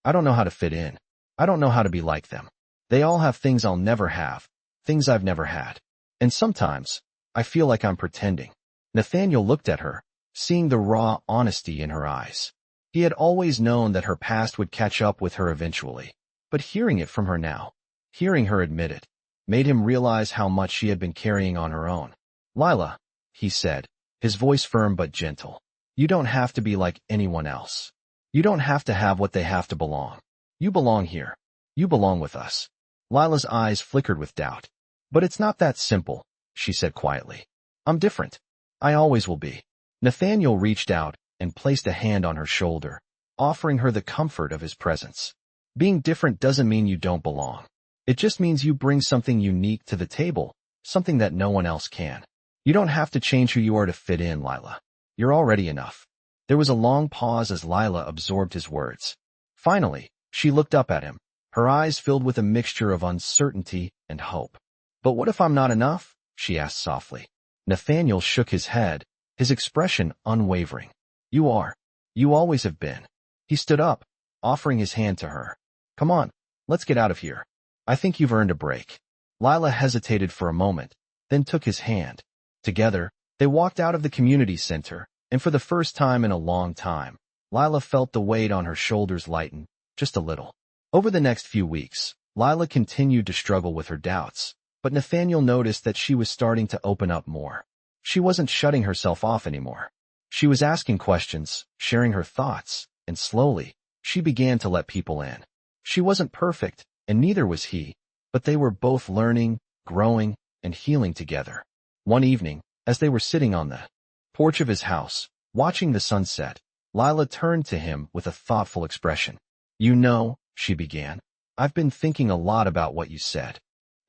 I don't know how to fit in. I don't know how to be like them. They all have things I'll never have, things I've never had. And sometimes, I feel like I'm pretending." Nathaniel looked at her, seeing the raw honesty in her eyes. He had always known that her past would catch up with her eventually, but hearing it from her now, hearing her admit it, made him realize how much she had been carrying on her own. "Lila," he said, his voice firm but gentle, "you don't have to be like anyone else. You don't have to have what they have to belong. You belong here. You belong with us." Lila's eyes flickered with doubt. "But it's not that simple," she said quietly. "I'm different. I always will be." Nathaniel reached out and placed a hand on her shoulder, offering her the comfort of his presence. "Being different doesn't mean you don't belong. It just means you bring something unique to the table, something that no one else can. You don't have to change who you are to fit in, Lila. You're already enough." There was a long pause as Lila absorbed his words. Finally, she looked up at him, her eyes filled with a mixture of uncertainty and hope. "But what if I'm not enough?" she asked softly. Nathaniel shook his head, his expression unwavering. "You are. You always have been." He stood up, offering his hand to her. "Come on, let's get out of here. I think you've earned a break." Lila hesitated for a moment, then took his hand. Together, they walked out of the community center, and for the first time in a long time, Lila felt the weight on her shoulders lighten, just a little. Over the next few weeks, Lila continued to struggle with her doubts, but Nathaniel noticed that she was starting to open up more. She wasn't shutting herself off anymore. She was asking questions, sharing her thoughts, and slowly, she began to let people in. She wasn't perfect, and neither was he, but they were both learning, growing, and healing together. One evening, as they were sitting on the porch of his house, watching the sunset, Lila turned to him with a thoughtful expression. "You know," she began, "I've been thinking a lot about what you said."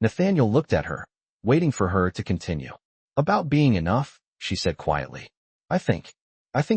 Nathaniel looked at her, waiting for her to continue. "About being enough," she said quietly. I think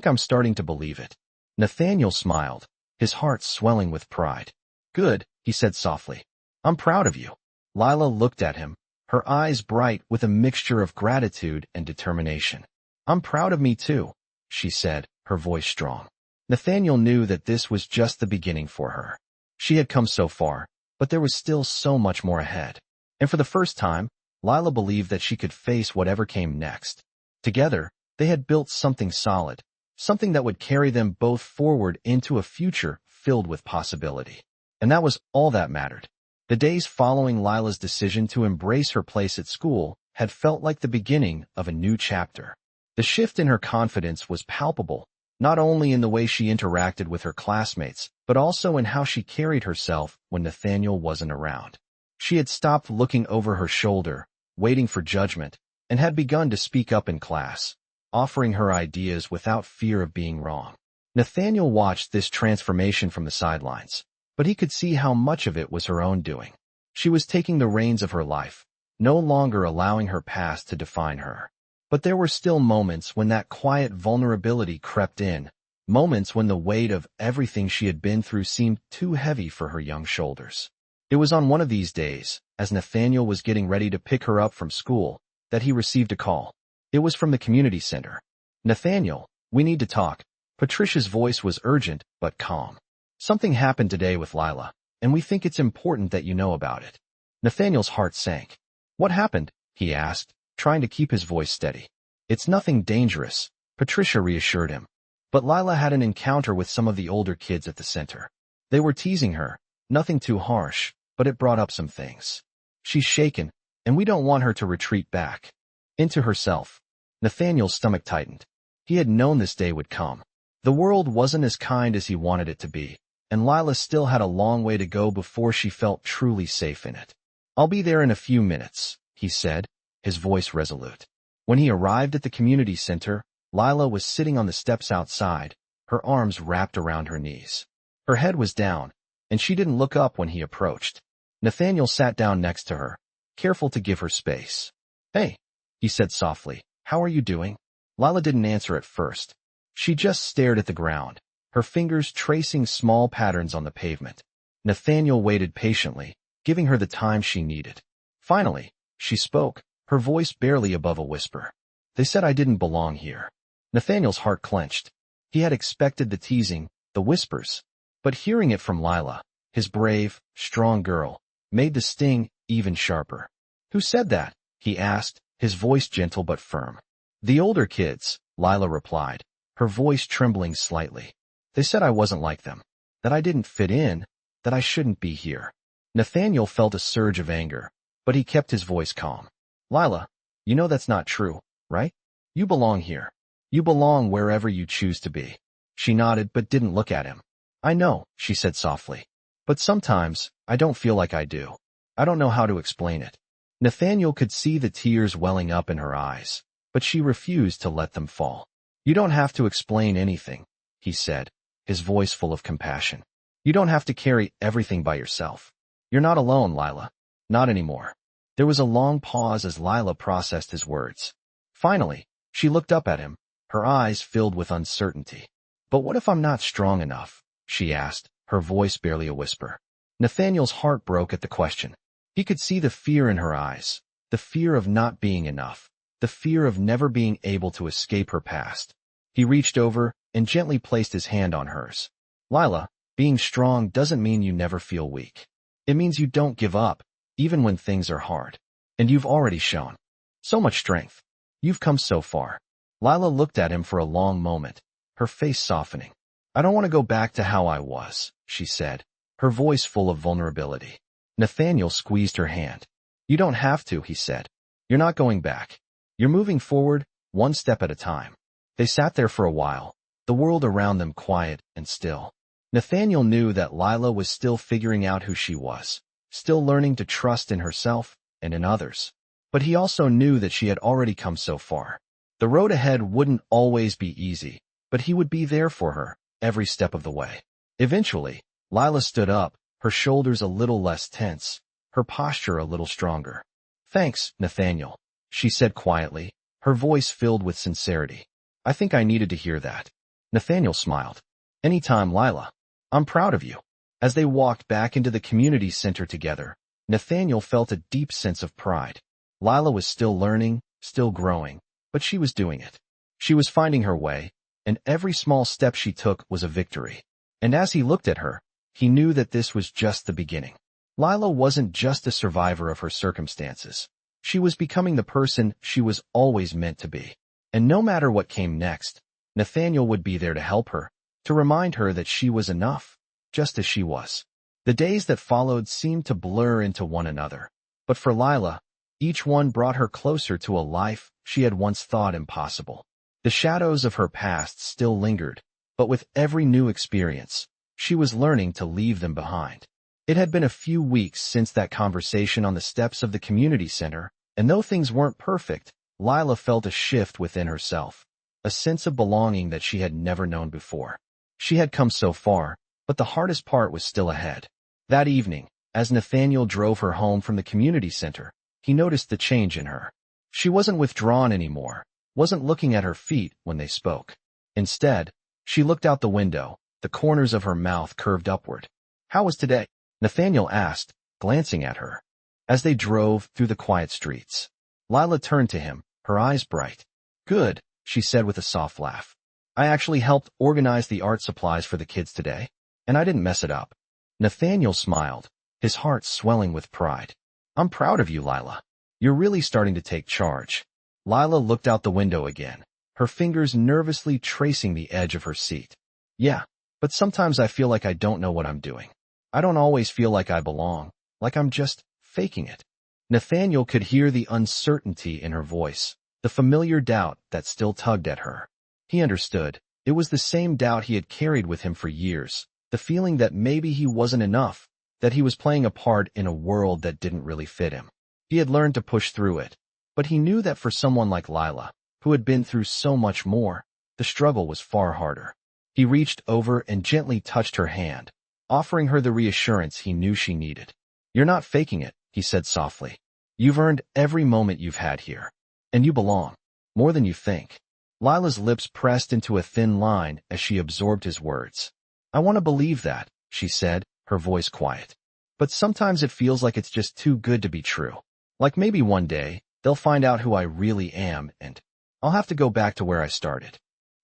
I'm starting to believe it." Nathaniel smiled, his heart swelling with pride. "Good," he said softly. "I'm proud of you." Lila looked at him, her eyes bright with a mixture of gratitude and determination. "I'm proud of me too," she said, her voice strong. Nathaniel knew that this was just the beginning for her. She had come so far, but there was still so much more ahead. And for the first time, Lila believed that she could face whatever came next. Together, they had built something solid, something that would carry them both forward into a future filled with possibility. And that was all that mattered. The days following Lila's decision to embrace her place at school had felt like the beginning of a new chapter. The shift in her confidence was palpable, not only in the way she interacted with her classmates, but also in how she carried herself when Nathaniel wasn't around. She had stopped looking over her shoulder, waiting for judgment, and had begun to speak up in class, offering her ideas without fear of being wrong. Nathaniel watched this transformation from the sidelines, but he could see how much of it was her own doing. She was taking the reins of her life, no longer allowing her past to define her. But there were still moments when that quiet vulnerability crept in, moments when the weight of everything she had been through seemed too heavy for her young shoulders. It was on one of these days, as Nathaniel was getting ready to pick her up from school, that he received a call. It was from the community center. "Nathaniel, we need to talk." Patricia's voice was urgent but calm. "Something happened today with Lila, and we think it's important that you know about it." Nathaniel's heart sank. "What happened?" he asked, trying to keep his voice steady. "It's nothing dangerous," Patricia reassured him. But Lila had an encounter with some of the older kids at the center. They were teasing her, nothing too harsh, but it brought up some things. "She's shaken, and we don't want her to retreat back into herself." Nathaniel's stomach tightened. He had known this day would come. The world wasn't as kind as he wanted it to be, and Lila still had a long way to go before she felt truly safe in it. "I'll be there in a few minutes," he said, his voice resolute. When he arrived at the community center, Lila was sitting on the steps outside, her arms wrapped around her knees. Her head was down, and she didn't look up when he approached. Nathaniel sat down next to her, careful to give her space. "Hey," he said softly, "how are you doing?" Lila didn't answer at first. She just stared at the ground, her fingers tracing small patterns on the pavement. Nathaniel waited patiently, giving her the time she needed. Finally, she spoke, her voice barely above a whisper. "They said I didn't belong here." Nathaniel's heart clenched. He had expected the teasing, the whispers, but hearing it from Lila, his brave, strong girl, made the sting even sharper. "Who said that?" he asked, his voice gentle but firm. "The older kids," Lila replied, her voice trembling slightly. "They said I wasn't like them, that I didn't fit in, that I shouldn't be here." Nathaniel felt a surge of anger, but he kept his voice calm. "Lila, you know that's not true, right? You belong here. You belong wherever you choose to be." She nodded but didn't look at him. "I know," she said softly, "but sometimes I don't feel like I do. I don't know how to explain it." Nathaniel could see the tears welling up in her eyes, but she refused to let them fall. "You don't have to explain anything," he said, his voice full of compassion. "You don't have to carry everything by yourself. You're not alone, Lila. Not anymore." There was a long pause as Lila processed his words. Finally, she looked up at him, her eyes filled with uncertainty. "But what if I'm not strong enough?" she asked, her voice barely a whisper. Nathaniel's heart broke at the question. He could see the fear in her eyes, the fear of not being enough, the fear of never being able to escape her past. He reached over and gently placed his hand on hers. "Lila, being strong doesn't mean you never feel weak. It means you don't give up, even when things are hard. And you've already shown so much strength. You've come so far." Lila looked at him for a long moment, her face softening. "I don't want to go back to how I was," she said, her voice full of vulnerability. Nathaniel squeezed her hand. "You don't have to," he said. "You're not going back. You're moving forward, one step at a time." They sat there for a while, the world around them quiet and still. Nathaniel knew that Lila was still figuring out who she was, still learning to trust in herself and in others. But he also knew that she had already come so far. The road ahead wouldn't always be easy, but he would be there for her, every step of the way. Eventually, Lila stood up, her shoulders a little less tense, her posture a little stronger. "Thanks, Nathaniel," she said quietly, her voice filled with sincerity. "I think I needed to hear that." Nathaniel smiled. "Anytime, Lila. I'm proud of you." As they walked back into the community center together, Nathaniel felt a deep sense of pride. Lila was still learning, still growing, but she was doing it. She was finding her way, and every small step she took was a victory. And as he looked at her, he knew that this was just the beginning. Lila wasn't just a survivor of her circumstances. She was becoming the person she was always meant to be. And no matter what came next, Nathaniel would be there to help her, to remind her that she was enough, just as she was. The days that followed seemed to blur into one another. But for Lila, each one brought her closer to a life she had once thought impossible. The shadows of her past still lingered, but with every new experience, she was learning to leave them behind. It had been a few weeks since that conversation on the steps of the community center, and though things weren't perfect, Lila felt a shift within herself, a sense of belonging that she had never known before. She had come so far, but the hardest part was still ahead. That evening, as Nathaniel drove her home from the community center, he noticed the change in her. She wasn't withdrawn anymore, wasn't looking at her feet when they spoke. Instead, she looked out the window, the corners of her mouth curved upward. "How was today?" Nathaniel asked, glancing at her. As they drove through the quiet streets, Lila turned to him, her eyes bright. "Good," she said with a soft laugh. "I actually helped organize the art supplies for the kids today, and I didn't mess it up." Nathaniel smiled, his heart swelling with pride. "I'm proud of you, Lila. You're really starting to take charge." Lila looked out the window again, her fingers nervously tracing the edge of her seat. "Yeah, but sometimes I feel like I don't know what I'm doing. I don't always feel like I belong, like I'm just faking it." Nathaniel could hear the uncertainty in her voice, the familiar doubt that still tugged at her. He understood. It was the same doubt he had carried with him for years, the feeling that maybe he wasn't enough, that he was playing a part in a world that didn't really fit him. He had learned to push through it, but he knew that for someone like Lila, who had been through so much more, the struggle was far harder. He reached over and gently touched her hand, offering her the reassurance he knew she needed. "You're not faking it," he said softly. "You've earned every moment you've had here, and you belong, more than you think." Lila's lips pressed into a thin line as she absorbed his words. "I want to believe that," she said, her voice quiet. "But sometimes it feels like it's just too good to be true. Like maybe one day, they'll find out who I really am, and I'll have to go back to where I started."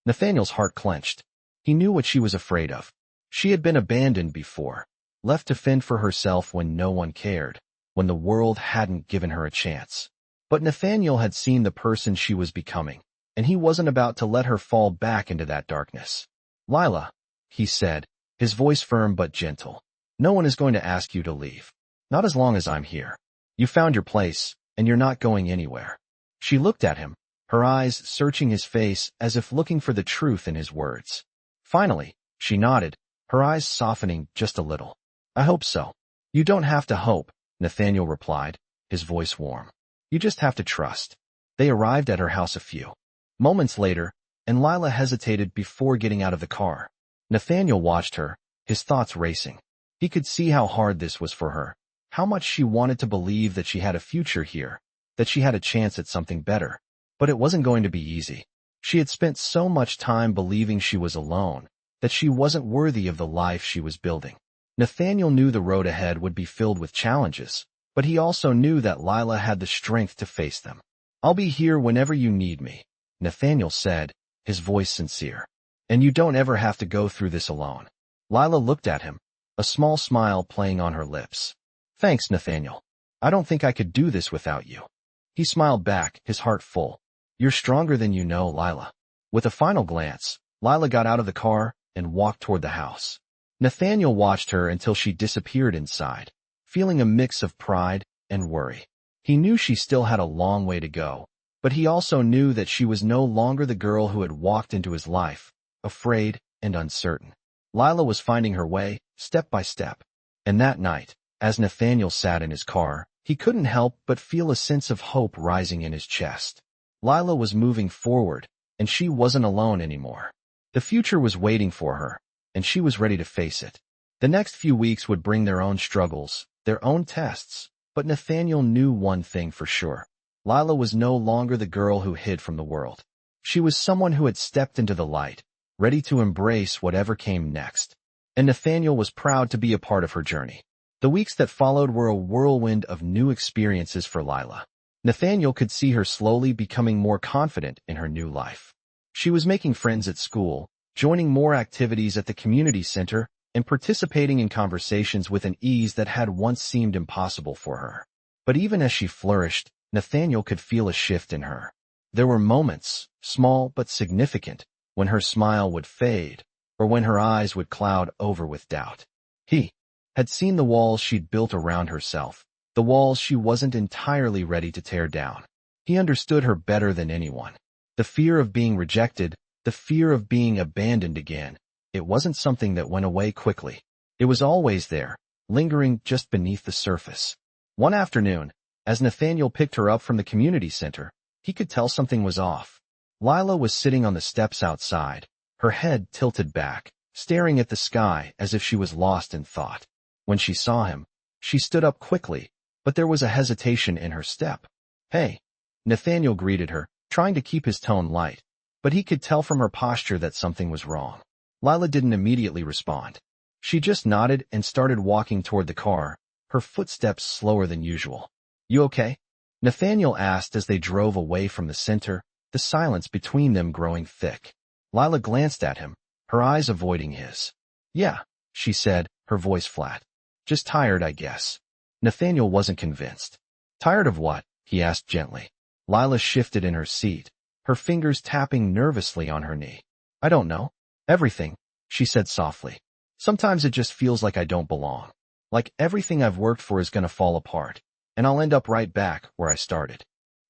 Nathaniel's heart clenched. He knew what she was afraid of. She had been abandoned before, left to fend for herself when no one cared, when the world hadn't given her a chance. But Nathaniel had seen the person she was becoming, and he wasn't about to let her fall back into that darkness. "Lila," he said, his voice firm but gentle, "no one is going to ask you to leave. Not as long as I'm here. You found your place, and you're not going anywhere." She looked at him, her eyes searching his face as if looking for the truth in his words. Finally, she nodded, her eyes softening just a little. "I hope so." "You don't have to hope," Nathaniel replied, his voice warm. "You just have to trust." They arrived at her house a few moments later, and Lila hesitated before getting out of the car. Nathaniel watched her, his thoughts racing. He could see how hard this was for her, how much she wanted to believe that she had a future here, that she had a chance at something better. But it wasn't going to be easy. She had spent so much time believing she was alone, that she wasn't worthy of the life she was building. Nathaniel knew the road ahead would be filled with challenges, but he also knew that Lila had the strength to face them. "I'll be here whenever you need me," Nathaniel said, his voice sincere. "And you don't ever have to go through this alone." Lila looked at him, a small smile playing on her lips. "Thanks, Nathaniel. I don't think I could do this without you." He smiled back, his heart full. "You're stronger than you know, Lila." With a final glance, Lila got out of the car and walked toward the house. Nathaniel watched her until she disappeared inside, feeling a mix of pride and worry. He knew she still had a long way to go, but he also knew that she was no longer the girl who had walked into his life, afraid and uncertain. Lila was finding her way, step by step. And that night, as Nathaniel sat in his car, he couldn't help but feel a sense of hope rising in his chest. Lila was moving forward, and she wasn't alone anymore. The future was waiting for her, and she was ready to face it. The next few weeks would bring their own struggles, their own tests, but Nathaniel knew one thing for sure. Lila was no longer the girl who hid from the world. She was someone who had stepped into the light, ready to embrace whatever came next. And Nathaniel was proud to be a part of her journey. The weeks that followed were a whirlwind of new experiences for Lila. Nathaniel could see her slowly becoming more confident in her new life. She was making friends at school, joining more activities at the community center, and participating in conversations with an ease that had once seemed impossible for her. But even as she flourished, Nathaniel could feel a shift in her. There were moments, small but significant, when her smile would fade, or when her eyes would cloud over with doubt. He had seen the walls she'd built around herself, the walls she wasn't entirely ready to tear down. He understood her better than anyone. The fear of being rejected, the fear of being abandoned again, it wasn't something that went away quickly. It was always there, lingering just beneath the surface. One afternoon, as Nathaniel picked her up from the community center, he could tell something was off. Lila was sitting on the steps outside, her head tilted back, staring at the sky as if she was lost in thought. When she saw him, she stood up quickly, but there was a hesitation in her step. "Hey," Nathaniel greeted her, trying to keep his tone light, but he could tell from her posture that something was wrong. Lila didn't immediately respond. She just nodded and started walking toward the car, her footsteps slower than usual. "You okay?" Nathaniel asked as they drove away from the center, the silence between them growing thick. Lila glanced at him, her eyes avoiding his. "Yeah," she said, her voice flat. "Just tired, I guess." Nathaniel wasn't convinced. "Tired of what?" he asked gently. Lila shifted in her seat, her fingers tapping nervously on her knee. "I don't know. Everything," she said softly. "Sometimes it just feels like I don't belong. Like everything I've worked for is gonna fall apart, and I'll end up right back where I started."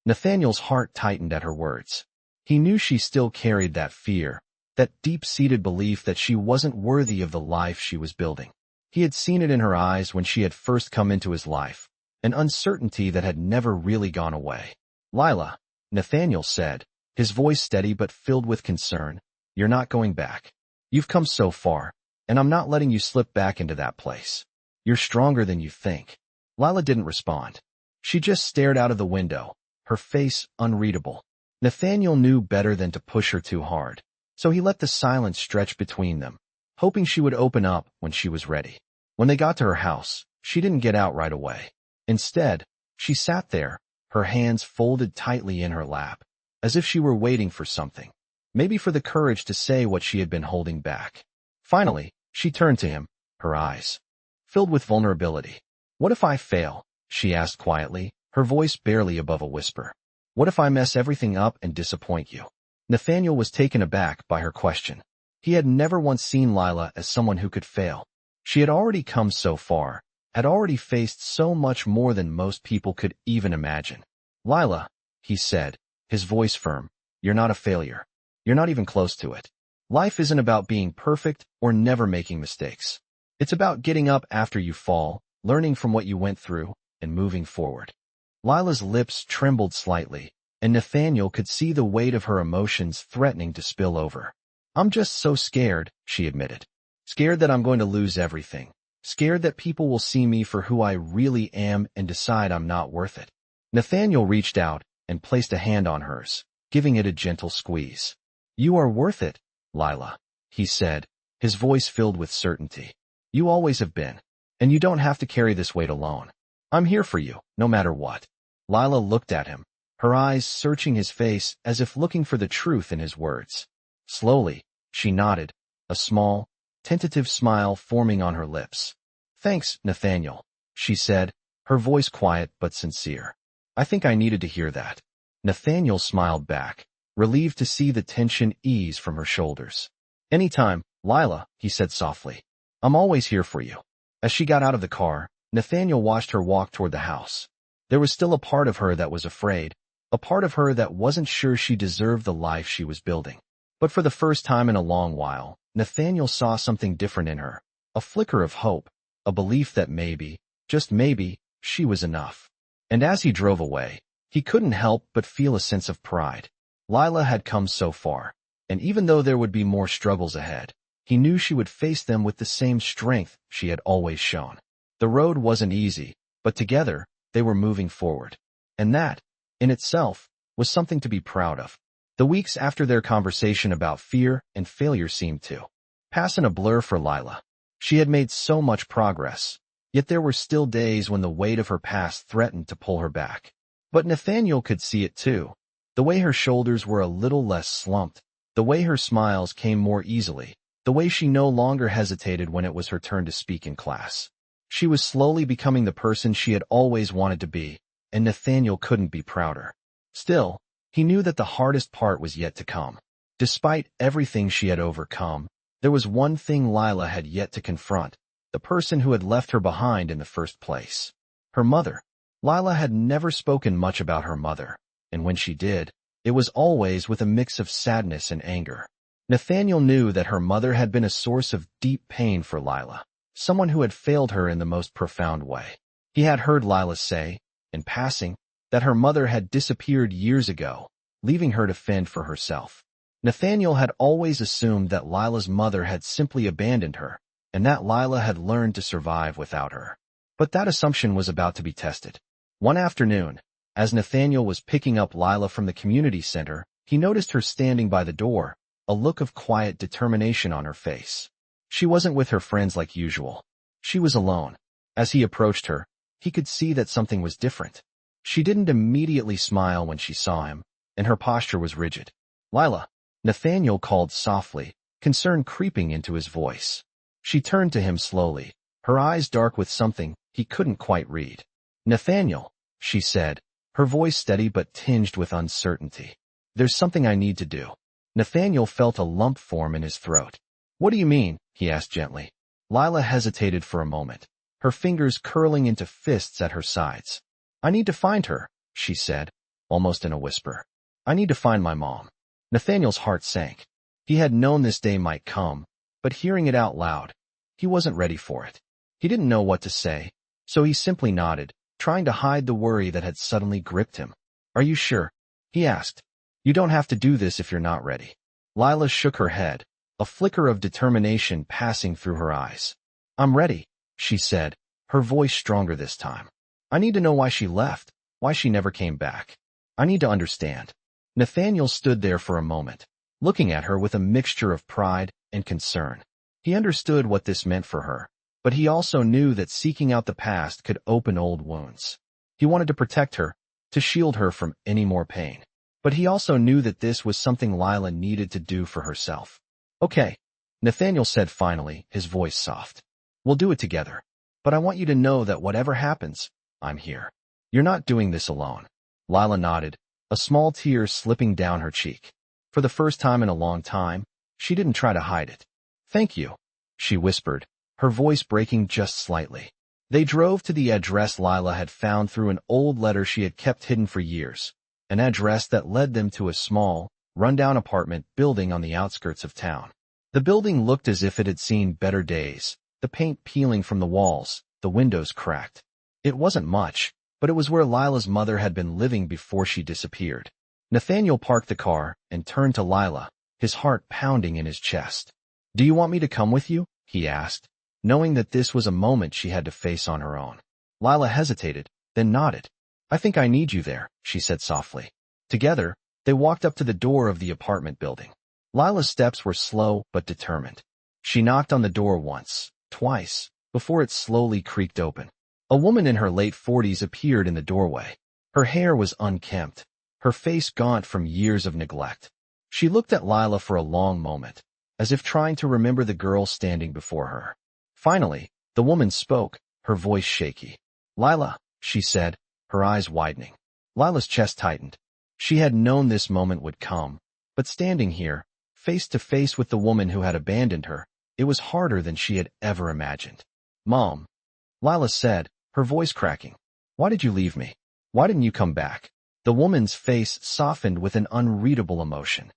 Nathaniel's heart tightened at her words. He knew she still carried that fear, that deep-seated belief that she wasn't worthy of the life she was building. He had seen it in her eyes when she had first come into his life, an uncertainty that had never really gone away. "Lila," Nathaniel said, his voice steady but filled with concern, "you're not going back. You've come so far, and I'm not letting you slip back into that place. You're stronger than you think." Lila didn't respond. She just stared out of the window, her face unreadable. Nathaniel knew better than to push her too hard, so he let the silence stretch between them, hoping she would open up when she was ready. When they got to her house, she didn't get out right away. Instead, she sat there, her hands folded tightly in her lap, as if she were waiting for something, maybe for the courage to say what she had been holding back. Finally, she turned to him, her eyes filled with vulnerability. "What if I fail?" she asked quietly, her voice barely above a whisper. "What if I mess everything up and disappoint you?" Nathaniel was taken aback by her question. He had never once seen Lila as someone who could fail. She had already come so far, had already faced so much more than most people could even imagine. "Lila," he said, his voice firm, "you're not a failure. You're not even close to it. Life isn't about being perfect or never making mistakes. It's about getting up after you fall, learning from what you went through, and moving forward." Lila's lips trembled slightly, and Nathaniel could see the weight of her emotions threatening to spill over. "I'm just so scared," she admitted. "Scared that I'm going to lose everything. Scared that people will see me for who I really am and decide I'm not worth it." Nathaniel reached out and placed a hand on hers, giving it a gentle squeeze. "You are worth it, Lila," he said, his voice filled with certainty. "You always have been, and you don't have to carry this weight alone. I'm here for you, no matter what." Lila looked at him, her eyes searching his face as if looking for the truth in his words. Slowly, she nodded, a small, tentative smile forming on her lips. "Thanks, Nathaniel," she said, her voice quiet but sincere. "I think I needed to hear that." Nathaniel smiled back, relieved to see the tension ease from her shoulders. "Anytime, Lila," he said softly. "I'm always here for you." As she got out of the car, Nathaniel watched her walk toward the house. There was still a part of her that was afraid, a part of her that wasn't sure she deserved the life she was building. But for the first time in a long while, Nathaniel saw something different in her, a flicker of hope, a belief that maybe, just maybe, she was enough. And as he drove away, he couldn't help but feel a sense of pride. Lila had come so far, and even though there would be more struggles ahead, he knew she would face them with the same strength she had always shown. The road wasn't easy, but together, they were moving forward. And that, in itself, was something to be proud of. The weeks after their conversation about fear and failure seemed to pass in a blur for Lila. She had made so much progress, yet there were still days when the weight of her past threatened to pull her back. But Nathaniel could see it too. The way her shoulders were a little less slumped, the way her smiles came more easily, the way she no longer hesitated when it was her turn to speak in class. She was slowly becoming the person she had always wanted to be, and Nathaniel couldn't be prouder. Still, he knew that the hardest part was yet to come. Despite everything she had overcome, there was one thing Lila had yet to confront, the person who had left her behind in the first place. Her mother. Lila had never spoken much about her mother, and when she did, it was always with a mix of sadness and anger. Nathaniel knew that her mother had been a source of deep pain for Lila, someone who had failed her in the most profound way. He had heard Lila say, in passing, that her mother had disappeared years ago, leaving her to fend for herself. Nathaniel had always assumed that Lila's mother had simply abandoned her, and that Lila had learned to survive without her. But that assumption was about to be tested. One afternoon, as Nathaniel was picking up Lila from the community center, he noticed her standing by the door, a look of quiet determination on her face. She wasn't with her friends like usual. She was alone. As he approached her, he could see that something was different. She didn't immediately smile when she saw him, and her posture was rigid. "Lila," Nathaniel called softly, concern creeping into his voice. She turned to him slowly, her eyes dark with something he couldn't quite read. "Nathaniel," she said, her voice steady but tinged with uncertainty. "There's something I need to do." Nathaniel felt a lump form in his throat. "What do you mean?" he asked gently. Lila hesitated for a moment, her fingers curling into fists at her sides. "I need to find her," she said, almost in a whisper. "I need to find my mom." Nathaniel's heart sank. He had known this day might come, but hearing it out loud, he wasn't ready for it. He didn't know what to say, so he simply nodded, trying to hide the worry that had suddenly gripped him. "Are you sure?" he asked. "You don't have to do this if you're not ready." Lila shook her head, a flicker of determination passing through her eyes. "I'm ready," she said, her voice stronger this time. "I need to know why she left, why she never came back. I need to understand." Nathaniel stood there for a moment, looking at her with a mixture of pride and concern. He understood what this meant for her, but he also knew that seeking out the past could open old wounds. He wanted to protect her, to shield her from any more pain. But he also knew that this was something Lila needed to do for herself. "Okay," Nathaniel said finally, his voice soft. "We'll do it together. But I want you to know that whatever happens, I'm here. You're not doing this alone." Lila nodded, a small tear slipping down her cheek. For the first time in a long time, she didn't try to hide it. "Thank you," she whispered, her voice breaking just slightly. They drove to the address Lila had found through an old letter she had kept hidden for years, an address that led them to a small, rundown apartment building on the outskirts of town. The building looked as if it had seen better days, the paint peeling from the walls, the windows cracked. It wasn't much, but it was where Lila's mother had been living before she disappeared. Nathaniel parked the car and turned to Lila, his heart pounding in his chest. "Do you want me to come with you?" he asked, knowing that this was a moment she had to face on her own. Lila hesitated, then nodded. "I think I need you there," she said softly. Together, they walked up to the door of the apartment building. Lila's steps were slow but determined. She knocked on the door once, twice, before it slowly creaked open. A woman in her late 40s appeared in the doorway. Her hair was unkempt, her face gaunt from years of neglect. She looked at Lila for a long moment, as if trying to remember the girl standing before her. Finally, the woman spoke, her voice shaky. "Lila," she said, her eyes widening. Lila's chest tightened. She had known this moment would come, but standing here, face to face with the woman who had abandoned her, it was harder than she had ever imagined. "Mom," Lila said, her voice cracking. "Why did you leave me? Why didn't you come back?" The woman's face softened with an unreadable emotion.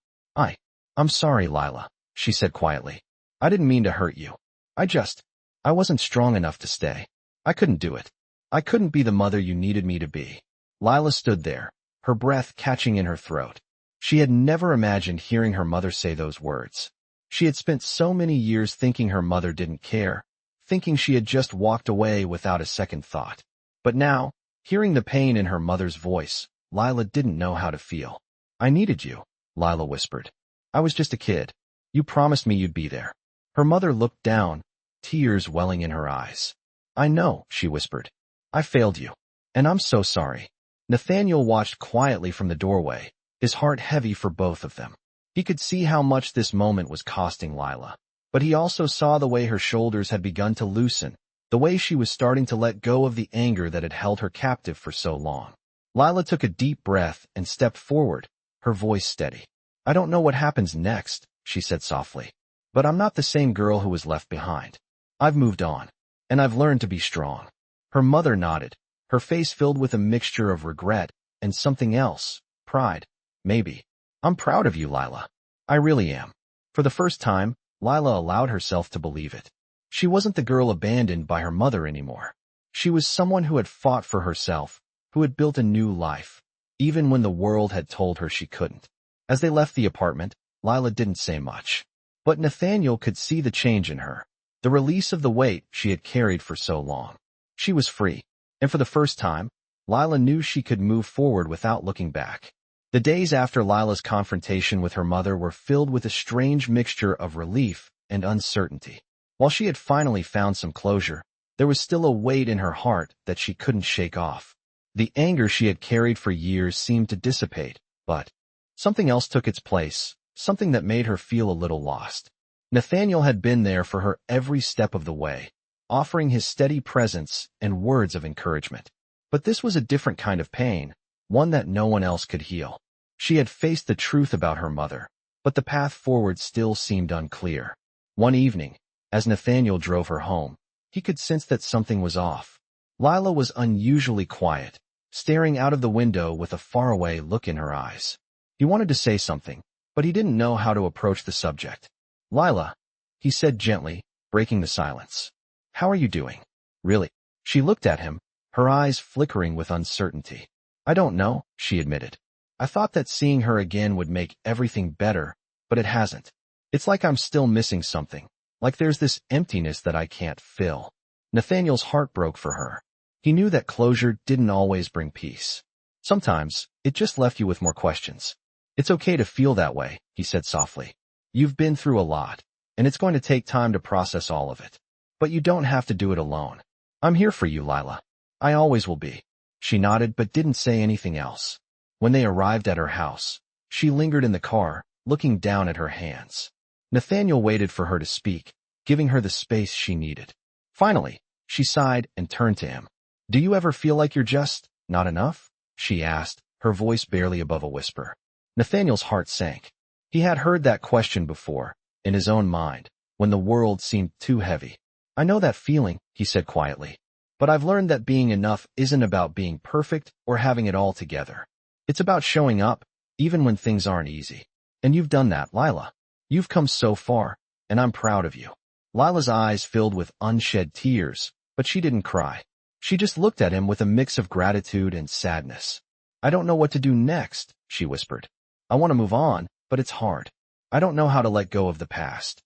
I'm sorry, Lila," she said quietly. "I didn't mean to hurt you. I wasn't strong enough to stay. I couldn't do it. I couldn't be the mother you needed me to be." Lila stood there, her breath catching in her throat. She had never imagined hearing her mother say those words. She had spent so many years thinking her mother didn't care, thinking she had just walked away without a second thought. But now, hearing the pain in her mother's voice, Lila didn't know how to feel. "I needed you," Lila whispered. "I was just a kid. You promised me you'd be there." Her mother looked down, tears welling in her eyes. "I know," she whispered. "I failed you. And I'm so sorry." Nathaniel watched quietly from the doorway, his heart heavy for both of them. He could see how much this moment was costing Lila, but he also saw the way her shoulders had begun to loosen, the way she was starting to let go of the anger that had held her captive for so long. Lila took a deep breath and stepped forward, her voice steady. "I don't know what happens next," she said softly, "but I'm not the same girl who was left behind. I've moved on." And I've learned to be strong. Her mother nodded, her face filled with a mixture of regret and something else, pride, maybe. I'm proud of you, Lila. I really am. For the first time, Lila allowed herself to believe it. She wasn't the girl abandoned by her mother anymore. She was someone who had fought for herself, who had built a new life, even when the world had told her she couldn't. As they left the apartment, Lila didn't say much. But Nathaniel could see the change in her, the release of the weight she had carried for so long. She was free, and for the first time, Lila knew she could move forward without looking back. The days after Lila's confrontation with her mother were filled with a strange mixture of relief and uncertainty. While she had finally found some closure, there was still a weight in her heart that she couldn't shake off. The anger she had carried for years seemed to dissipate, but something else took its place, something that made her feel a little lost. Nathaniel had been there for her every step of the way, offering his steady presence and words of encouragement. But this was a different kind of pain, one that no one else could heal. She had faced the truth about her mother, but the path forward still seemed unclear. One evening, as Nathaniel drove her home, he could sense that something was off. Lila was unusually quiet, staring out of the window with a faraway look in her eyes. He wanted to say something, but he didn't know how to approach the subject. Lila, he said gently, breaking the silence. How are you doing? Really? She looked at him, her eyes flickering with uncertainty. I don't know, she admitted. I thought that seeing her again would make everything better, but it hasn't. It's like I'm still missing something, like there's this emptiness that I can't fill. Nathaniel's heart broke for her. He knew that closure didn't always bring peace. Sometimes, it just left you with more questions. It's okay to feel that way, he said softly. You've been through a lot, and it's going to take time to process all of it. But you don't have to do it alone. I'm here for you, Lila. I always will be. She nodded but didn't say anything else. When they arrived at her house, she lingered in the car, looking down at her hands. Nathaniel waited for her to speak, giving her the space she needed. Finally, she sighed and turned to him. Do you ever feel like you're just not enough? She asked, her voice barely above a whisper. Nathaniel's heart sank. He had heard that question before, in his own mind, when the world seemed too heavy. I know that feeling, he said quietly. But I've learned that being enough isn't about being perfect or having it all together. It's about showing up, even when things aren't easy. And you've done that, Lila. You've come so far, and I'm proud of you. Lila's eyes filled with unshed tears, but she didn't cry. She just looked at him with a mix of gratitude and sadness. I don't know what to do next, she whispered. I want to move on, but it's hard. I don't know how to let go of the past.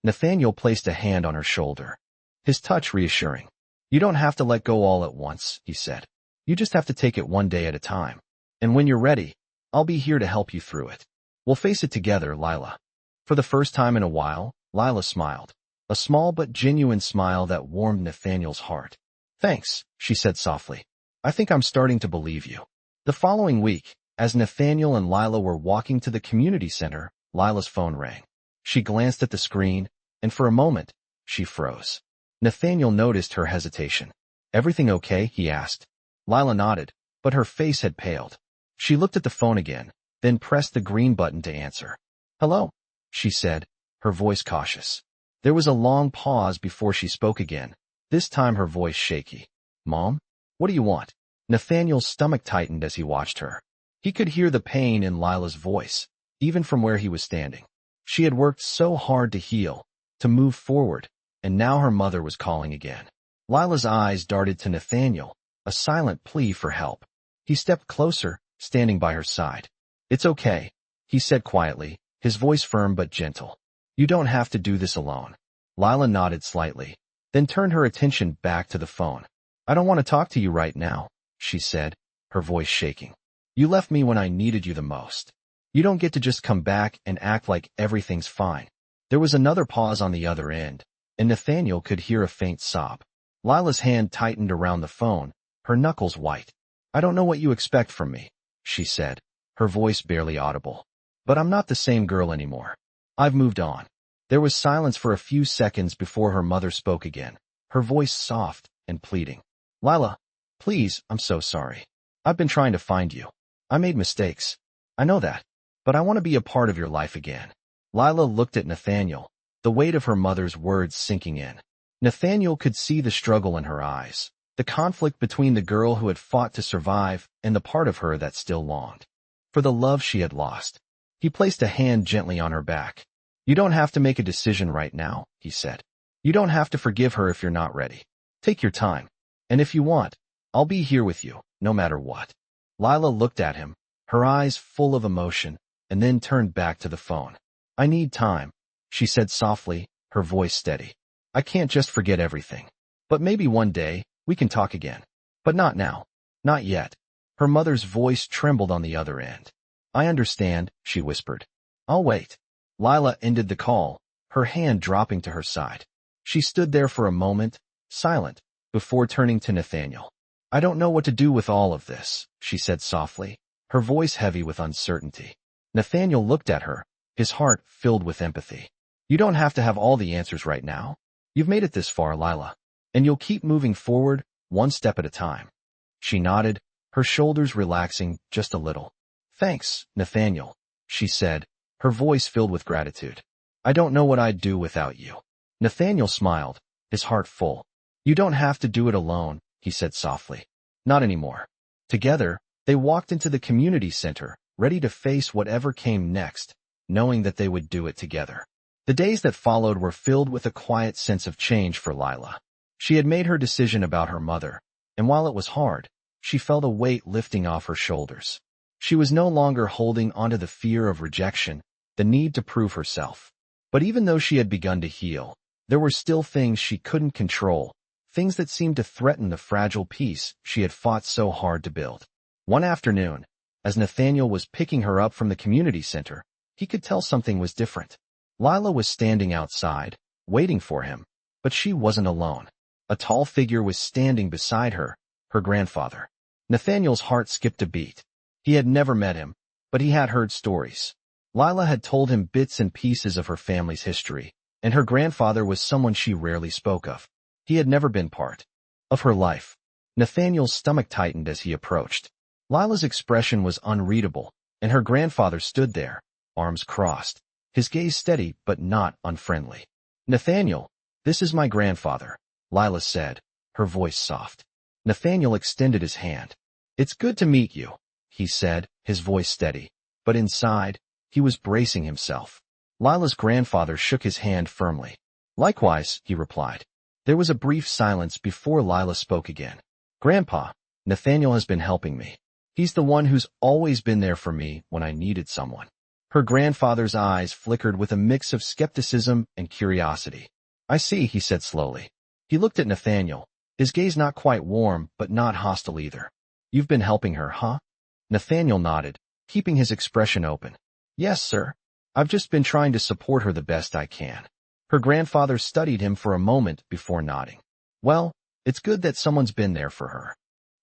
Nathaniel placed a hand on her shoulder, his touch reassuring. You don't have to let go all at once, he said. You just have to take it one day at a time. And when you're ready, I'll be here to help you through it. We'll face it together, Lila. For the first time in a while, Lila smiled. A small but genuine smile that warmed Nathaniel's heart. Thanks, she said softly. I think I'm starting to believe you. The following week, as Nathaniel and Lila were walking to the community center, Lila's phone rang. She glanced at the screen, and for a moment, she froze. Nathaniel noticed her hesitation. Everything okay? He asked. Lila nodded, but her face had paled. She looked at the phone again, then pressed the green button to answer. Hello, she said, her voice cautious. There was a long pause before she spoke again, this time her voice shaky. Mom? What do you want? Nathaniel's stomach tightened as he watched her. He could hear the pain in Lila's voice, even from where he was standing. She had worked so hard to heal, to move forward, and now her mother was calling again. Lila's eyes darted to Nathaniel, a silent plea for help. He stepped closer, standing by her side. It's okay, he said quietly, his voice firm but gentle. You don't have to do this alone. Lila nodded slightly, then turned her attention back to the phone. I don't want to talk to you right now, she said, her voice shaking. You left me when I needed you the most. You don't get to just come back and act like everything's fine. There was another pause on the other end, and Nathaniel could hear a faint sob. Lila's hand tightened around the phone, her knuckles white. I don't know what you expect from me, she said, her voice barely audible. But I'm not the same girl anymore. I've moved on. There was silence for a few seconds before her mother spoke again, her voice soft and pleading. Lila, please, I'm so sorry. I've been trying to find you. I made mistakes. I know that. But I want to be a part of your life again. Lila looked at Nathaniel, the weight of her mother's words sinking in. Nathaniel could see the struggle in her eyes, the conflict between the girl who had fought to survive and the part of her that still longed for the love she had lost. He placed a hand gently on her back. "You don't have to make a decision right now," he said. "You don't have to forgive her if you're not ready. Take your time. And if you want, I'll be here with you, no matter what." Lila looked at him, her eyes full of emotion, and then turned back to the phone. "I need time," she said softly, her voice steady. "I can't just forget everything. But maybe one day, we can talk again. But not now. Not yet." Her mother's voice trembled on the other end. "I understand," she whispered. "I'll wait." Lila ended the call, her hand dropping to her side. She stood there for a moment, silent, before turning to Nathaniel. "I don't know what to do with all of this," she said softly, her voice heavy with uncertainty. Nathaniel looked at her, his heart filled with empathy. "You don't have to have all the answers right now. You've made it this far, Lila, and you'll keep moving forward, one step at a time." She nodded, her shoulders relaxing just a little. "Thanks, Nathaniel," she said, her voice filled with gratitude. "I don't know what I'd do without you." Nathaniel smiled, his heart full. "You don't have to do it alone," he said softly. "Not anymore." Together, they walked into the community center, ready to face whatever came next, knowing that they would do it together. The days that followed were filled with a quiet sense of change for Lila. She had made her decision about her mother, and while it was hard, she felt a weight lifting off her shoulders. She was no longer holding onto the fear of rejection, the need to prove herself. But even though she had begun to heal, there were still things she couldn't control, things that seemed to threaten the fragile peace she had fought so hard to build. One afternoon, as Nathaniel was picking her up from the community center, he could tell something was different. Lila was standing outside, waiting for him, but she wasn't alone. A tall figure was standing beside her, her grandfather. Nathaniel's heart skipped a beat. He had never met him, but he had heard stories. Lila had told him bits and pieces of her family's history, and her grandfather was someone she rarely spoke of. He had never been part of her life. Nathaniel's stomach tightened as he approached. Lila's expression was unreadable, and her grandfather stood there, arms crossed, his gaze steady but not unfriendly. "Nathaniel, this is my grandfather," Lila said, her voice soft. Nathaniel extended his hand. "It's good to meet you," he said, his voice steady, but inside, he was bracing himself. Lila's grandfather shook his hand firmly. "Likewise," he replied. There was a brief silence before Lila spoke again. "Grandpa, Nathaniel has been helping me. He's the one who's always been there for me when I needed someone." Her grandfather's eyes flickered with a mix of skepticism and curiosity. "I see," he said slowly. He looked at Nathaniel, his gaze not quite warm but not hostile either. "You've been helping her, huh?" Nathaniel nodded, keeping his expression open. "Yes, sir. I've just been trying to support her the best I can." Her grandfather studied him for a moment before nodding. "Well, it's good that someone's been there for her."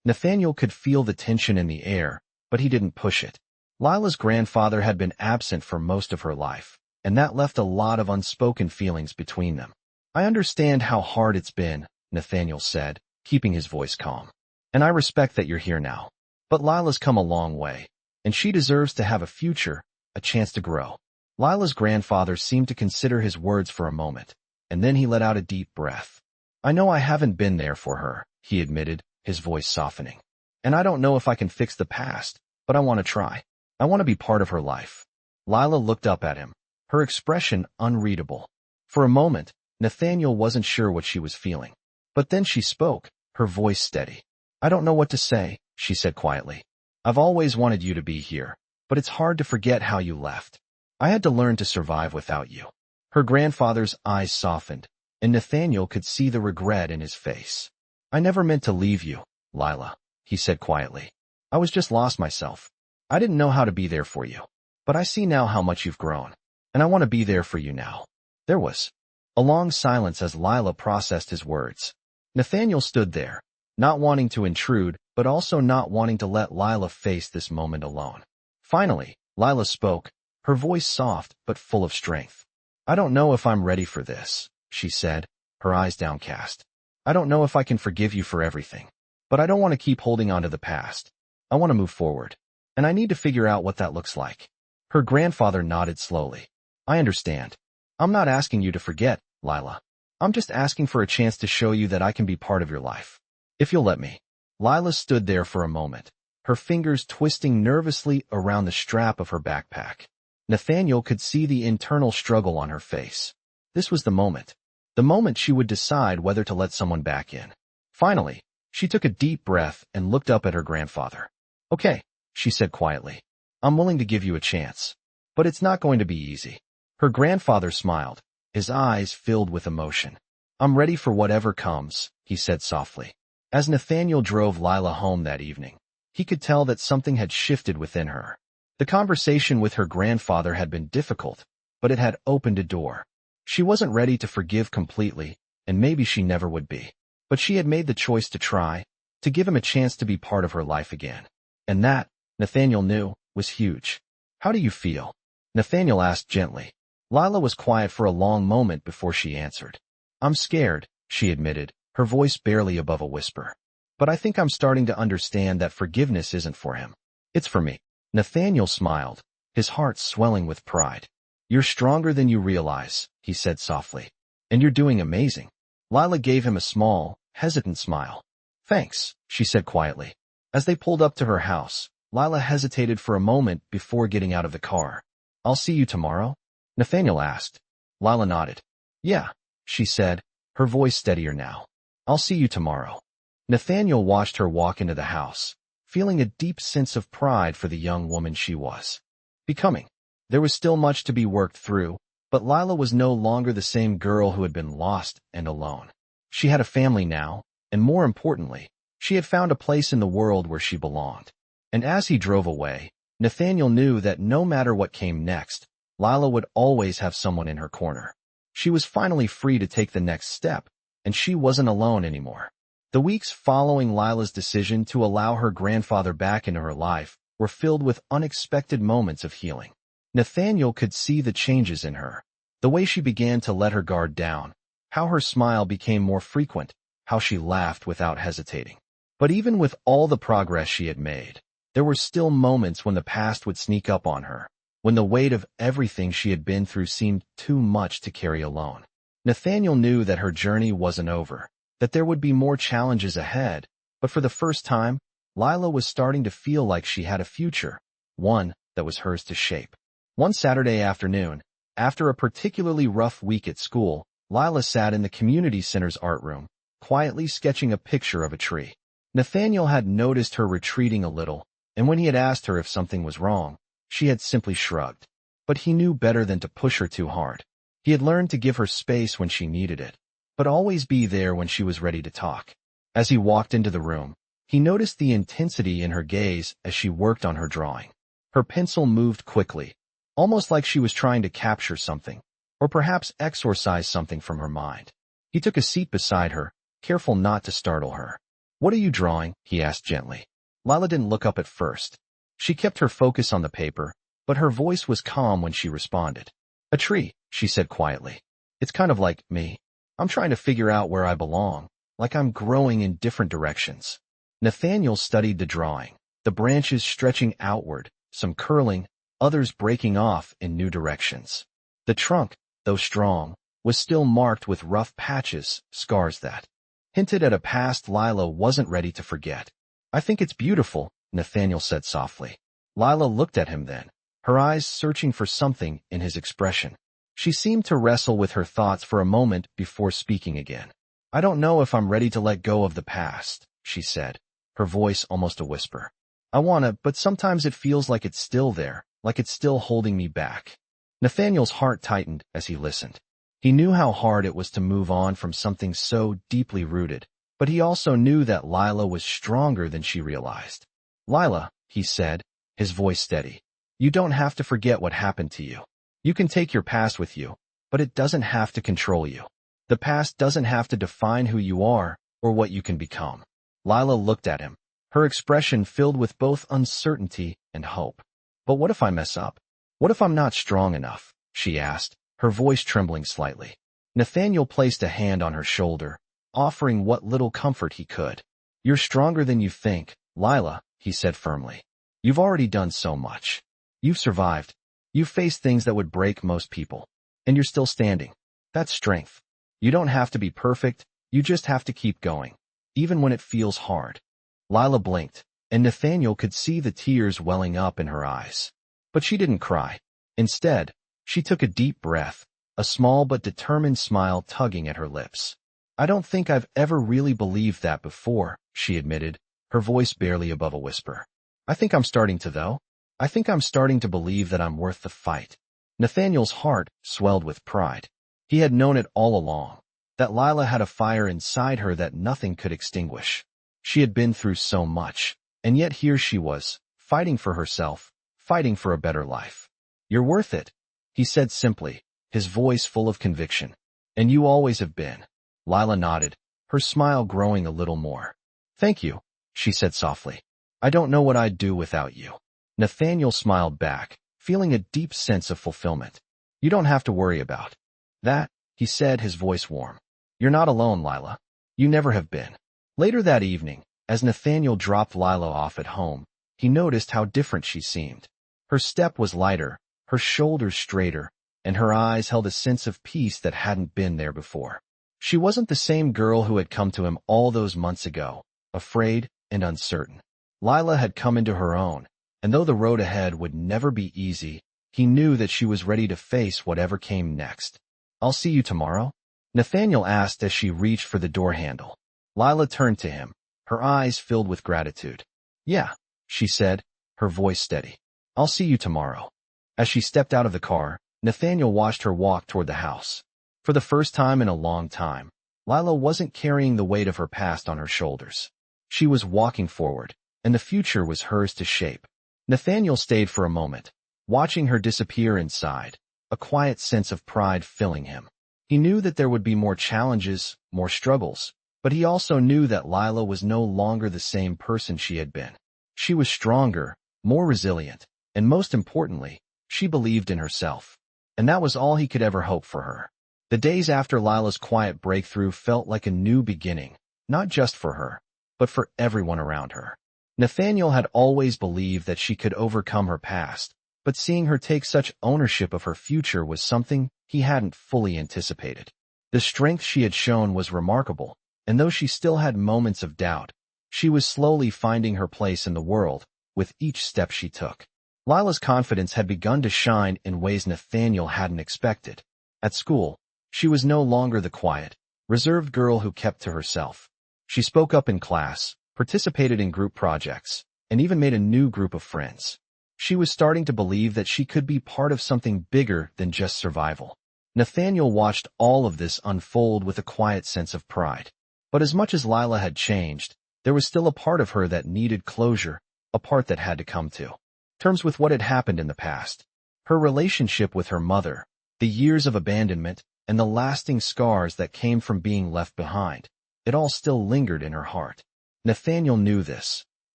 Nathaniel could feel the tension in the air, but he didn't push it. Lila's grandfather had been absent for most of her life, and that left a lot of unspoken feelings between them. "I understand how hard it's been," Nathaniel said, keeping his voice calm. "And I respect that you're here now. But Lila's come a long way, and she deserves to have a future, a chance to grow." Lila's grandfather seemed to consider his words for a moment, and then he let out a deep breath. "I know I haven't been there for her," he admitted, his voice softening. "And I don't know if I can fix the past, but I want to try. I want to be part of her life." Lila looked up at him, her expression unreadable. For a moment, Nathaniel wasn't sure what she was feeling. But then she spoke, her voice steady. "I don't know what to say," she said quietly. "I've always wanted you to be here, but it's hard to forget how you left. I had to learn to survive without you." Her grandfather's eyes softened, and Nathaniel could see the regret in his face. "I never meant to leave you, Lila," he said quietly. "I was just lost myself. I didn't know how to be there for you. But I see now how much you've grown, and I want to be there for you now." There was a long silence as Lila processed his words. Nathaniel stood there, not wanting to intrude, but also not wanting to let Lila face this moment alone. Finally, Lila spoke, her voice soft but full of strength. "I don't know if I'm ready for this," she said, her eyes downcast. "I don't know if I can forgive you for everything. But I don't want to keep holding on to the past. I want to move forward. And I need to figure out what that looks like." Her grandfather nodded slowly. "I understand. I'm not asking you to forget, Lila. I'm just asking for a chance to show you that I can be part of your life. If you'll let me. Lila stood there for a moment, her fingers twisting nervously around the strap of her backpack. Nathaniel could see the internal struggle on her face. This was the moment. The moment she would decide whether to let someone back in. Finally, she took a deep breath and looked up at her grandfather. Okay, she said quietly. I'm willing to give you a chance. But it's not going to be easy. Her grandfather smiled, his eyes filled with emotion. I'm ready for whatever comes, he said softly. As Nathaniel drove Lila home that evening, he could tell that something had shifted within her. The conversation with her grandfather had been difficult, but it had opened a door. She wasn't ready to forgive completely, and maybe she never would be. But she had made the choice to try, to give him a chance to be part of her life again. And that, Nathaniel knew, was huge. How do you feel? Nathaniel asked gently. Lila was quiet for a long moment before she answered. I'm scared, she admitted, her voice barely above a whisper. But I think I'm starting to understand that forgiveness isn't for him. It's for me. Nathaniel smiled, his heart swelling with pride. You're stronger than you realize, he said softly. And you're doing amazing. Lila gave him a small, hesitant smile. Thanks, she said quietly. As they pulled up to her house, Lila hesitated for a moment before getting out of the car. I'll see you tomorrow? Nathaniel asked. Lila nodded. Yeah, she said, her voice steadier now. I'll see you tomorrow. Nathaniel watched her walk into the house, feeling a deep sense of pride for the young woman she was becoming. There was still much to be worked through, but Lila was no longer the same girl who had been lost and alone. She had a family now, and more importantly, she had found a place in the world where she belonged. And as he drove away, Nathaniel knew that no matter what came next, Lila would always have someone in her corner. She was finally free to take the next step, and she wasn't alone anymore. The weeks following Lila's decision to allow her grandfather back into her life were filled with unexpected moments of healing. Nathaniel could see the changes in her, the way she began to let her guard down, how her smile became more frequent, how she laughed without hesitating. But even with all the progress she had made, there were still moments when the past would sneak up on her, when the weight of everything she had been through seemed too much to carry alone. Nathaniel knew that her journey wasn't over, that there would be more challenges ahead, but for the first time, Lila was starting to feel like she had a future, one that was hers to shape. One Saturday afternoon, after a particularly rough week at school, Lila sat in the community center's art room, quietly sketching a picture of a tree. Nathaniel had noticed her retreating a little, and when he had asked her if something was wrong, she had simply shrugged. But he knew better than to push her too hard. He had learned to give her space when she needed it, but always be there when she was ready to talk. As he walked into the room, he noticed the intensity in her gaze as she worked on her drawing. Her pencil moved quickly, almost like she was trying to capture something, or perhaps exorcise something from her mind. He took a seat beside her, careful not to startle her. What are you drawing? He asked gently. Lila didn't look up at first. She kept her focus on the paper, but her voice was calm when she responded. A tree, she said quietly. It's kind of like me. I'm trying to figure out where I belong, like I'm growing in different directions. Nathaniel studied the drawing, the branches stretching outward, some curling, others breaking off in new directions. The trunk, though strong, was still marked with rough patches, scars that hinted at a past Lila wasn't ready to forget. I think it's beautiful, Nathaniel said softly. Lila looked at him then, her eyes searching for something in his expression. She seemed to wrestle with her thoughts for a moment before speaking again. I don't know if I'm ready to let go of the past, she said, her voice almost a whisper. I wanna, but sometimes it feels like it's still there, like it's still holding me back. Nathaniel's heart tightened as he listened. He knew how hard it was to move on from something so deeply rooted, but he also knew that Lila was stronger than she realized. Lila, he said, his voice steady, you don't have to forget what happened to you. You can take your past with you, but it doesn't have to control you. The past doesn't have to define who you are or what you can become. Lila looked at him, her expression filled with both uncertainty and hope. But what if I mess up? What if I'm not strong enough? She asked, her voice trembling slightly. Nathaniel placed a hand on her shoulder, offering what little comfort he could. You're stronger than you think, Lila, he said firmly. You've already done so much. You've survived. You've faced things that would break most people. And you're still standing. That's strength. You don't have to be perfect, you just have to keep going, even when it feels hard. Lila blinked, and Nathaniel could see the tears welling up in her eyes. But she didn't cry. Instead, she took a deep breath, a small but determined smile tugging at her lips. I don't think I've ever really believed that before, she admitted, her voice barely above a whisper. I think I'm starting to, though. I think I'm starting to believe that I'm worth the fight. Nathaniel's heart swelled with pride. He had known it all along, that Lila had a fire inside her that nothing could extinguish. She had been through so much, and yet here she was, fighting for herself, fighting for a better life. You're worth it, he said simply, his voice full of conviction. And you always have been. Lila nodded, her smile growing a little more. Thank you, she said softly. I don't know what I'd do without you. Nathaniel smiled back, feeling a deep sense of fulfillment. You don't have to worry about that, he said, his voice warm. You're not alone, Lila. You never have been. Later that evening, as Nathaniel dropped Lila off at home, he noticed how different she seemed. Her step was lighter, her shoulders straighter, and her eyes held a sense of peace that hadn't been there before. She wasn't the same girl who had come to him all those months ago, afraid and uncertain. Lila had come into her own, and though the road ahead would never be easy, he knew that she was ready to face whatever came next. I'll see you tomorrow? Nathaniel asked as she reached for the door handle. Lila turned to him, her eyes filled with gratitude. Yeah, she said, her voice steady. I'll see you tomorrow. As she stepped out of the car, Nathaniel watched her walk toward the house. For the first time in a long time, Lila wasn't carrying the weight of her past on her shoulders. She was walking forward, and the future was hers to shape. Nathaniel stayed for a moment, watching her disappear inside, a quiet sense of pride filling him. He knew that there would be more challenges, more struggles, but he also knew that Lila was no longer the same person she had been. She was stronger, more resilient, and most importantly, she believed in herself. And that was all he could ever hope for her. The days after Lila's quiet breakthrough felt like a new beginning, not just for her, but for everyone around her. Nathaniel had always believed that she could overcome her past, but seeing her take such ownership of her future was something he hadn't fully anticipated. The strength she had shown was remarkable, and though she still had moments of doubt, she was slowly finding her place in the world with each step she took. Lila's confidence had begun to shine in ways Nathaniel hadn't expected. At school, she was no longer the quiet, reserved girl who kept to herself. She spoke up in class, participated in group projects, and even made a new group of friends. She was starting to believe that she could be part of something bigger than just survival. Nathaniel watched all of this unfold with a quiet sense of pride. But as much as Lila had changed, there was still a part of her that needed closure, a part that had to come to terms with what had happened in the past. Her relationship with her mother, the years of abandonment, and the lasting scars that came from being left behind. It all still lingered in her heart. Nathaniel knew this,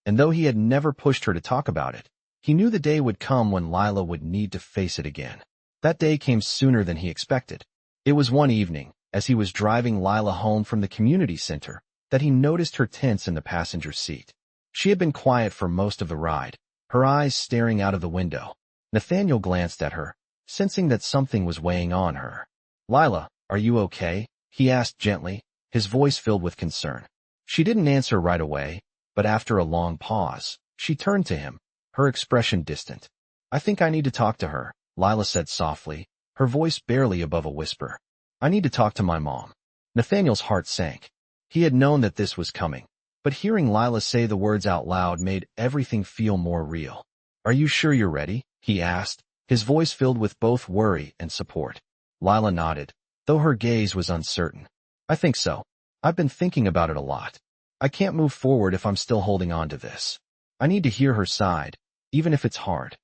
and though he had never pushed her to talk about it, he knew the day would come when Lila would need to face it again. That day came sooner than he expected. It was one evening, as he was driving Lila home from the community center, that he noticed her tense in the passenger seat. She had been quiet for most of the ride, her eyes staring out of the window. Nathaniel glanced at her, sensing that something was weighing on her. Lila, are you okay? He asked gently, his voice filled with concern. She didn't answer right away, but after a long pause, she turned to him, her expression distant. I think I need to talk to her, Lila said softly, her voice barely above a whisper. I need to talk to my mom. Nathaniel's heart sank. He had known that this was coming, but hearing Lila say the words out loud made everything feel more real. Are you sure you're ready? He asked, his voice filled with both worry and support. Lila nodded, though her gaze was uncertain. I think so. I've been thinking about it a lot. I can't move forward if I'm still holding on to this. I need to hear her side, even if it's hard.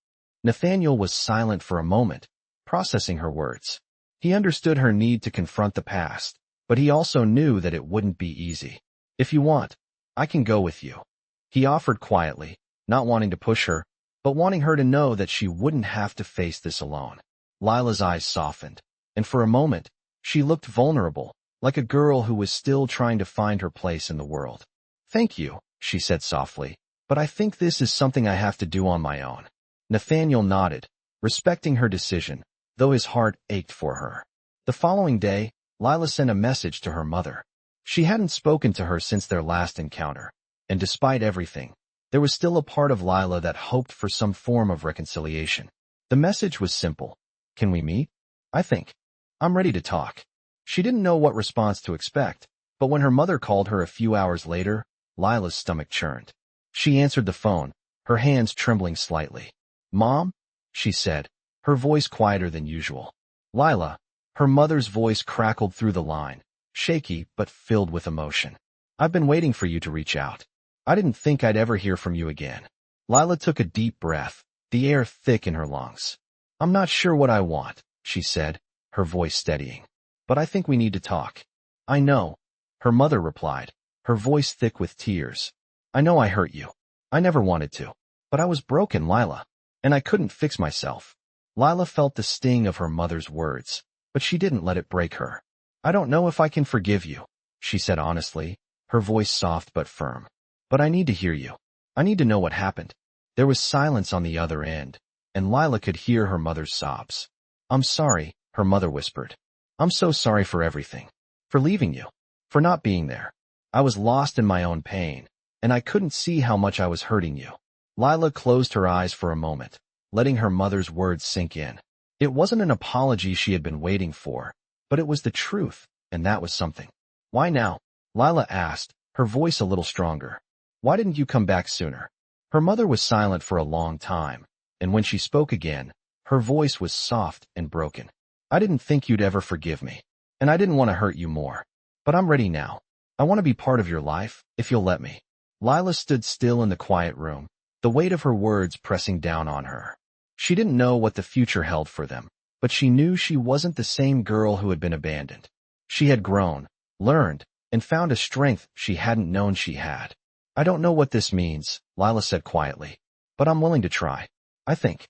Nathaniel was silent for a moment, processing her words. He understood her need to confront the past, but he also knew that it wouldn't be easy. If you want, I can go with you. He offered quietly, not wanting to push her, but wanting her to know that she wouldn't have to face this alone. Lila's eyes softened, and for a moment, she looked vulnerable, like a girl who was still trying to find her place in the world. Thank you, she said softly, but I think this is something I have to do on my own. Nathaniel nodded, respecting her decision, though his heart ached for her. The following day, Lila sent a message to her mother. She hadn't spoken to her since their last encounter, and despite everything, there was still a part of Lila that hoped for some form of reconciliation. The message was simple. Can we meet? I think. I'm ready to talk. She didn't know what response to expect, but when her mother called her a few hours later, Lila's stomach churned. She answered the phone, her hands trembling slightly. Mom? She said, her voice quieter than usual. Lila. Her mother's voice crackled through the line, shaky but filled with emotion. I've been waiting for you to reach out. I didn't think I'd ever hear from you again. Lila took a deep breath, the air thick in her lungs. I'm not sure what I want, she said, her voice steadying. But I think we need to talk. I know, her mother replied, her voice thick with tears. I know I hurt you. I never wanted to. But I was broken, Lila. And I couldn't fix myself. Lila felt the sting of her mother's words, but she didn't let it break her. I don't know if I can forgive you, she said honestly, her voice soft but firm. But I need to hear you. I need to know what happened. There was silence on the other end, and Lila could hear her mother's sobs. I'm sorry, her mother whispered. I'm so sorry for everything. For leaving you. For not being there. I was lost in my own pain, and I couldn't see how much I was hurting you. Lila closed her eyes for a moment, letting her mother's words sink in. It wasn't an apology she had been waiting for, but it was the truth, and that was something. Why now? Lila asked, her voice a little stronger. Why didn't you come back sooner? Her mother was silent for a long time, and when she spoke again, her voice was soft and broken. I didn't think you'd ever forgive me, and I didn't want to hurt you more. But I'm ready now. I want to be part of your life, if you'll let me. Lila stood still in the quiet room, the weight of her words pressing down on her. She didn't know what the future held for them, but she knew she wasn't the same girl who had been abandoned. She had grown, learned, and found a strength she hadn't known she had. I don't know what this means, Lila said quietly, but I'm willing to try. I think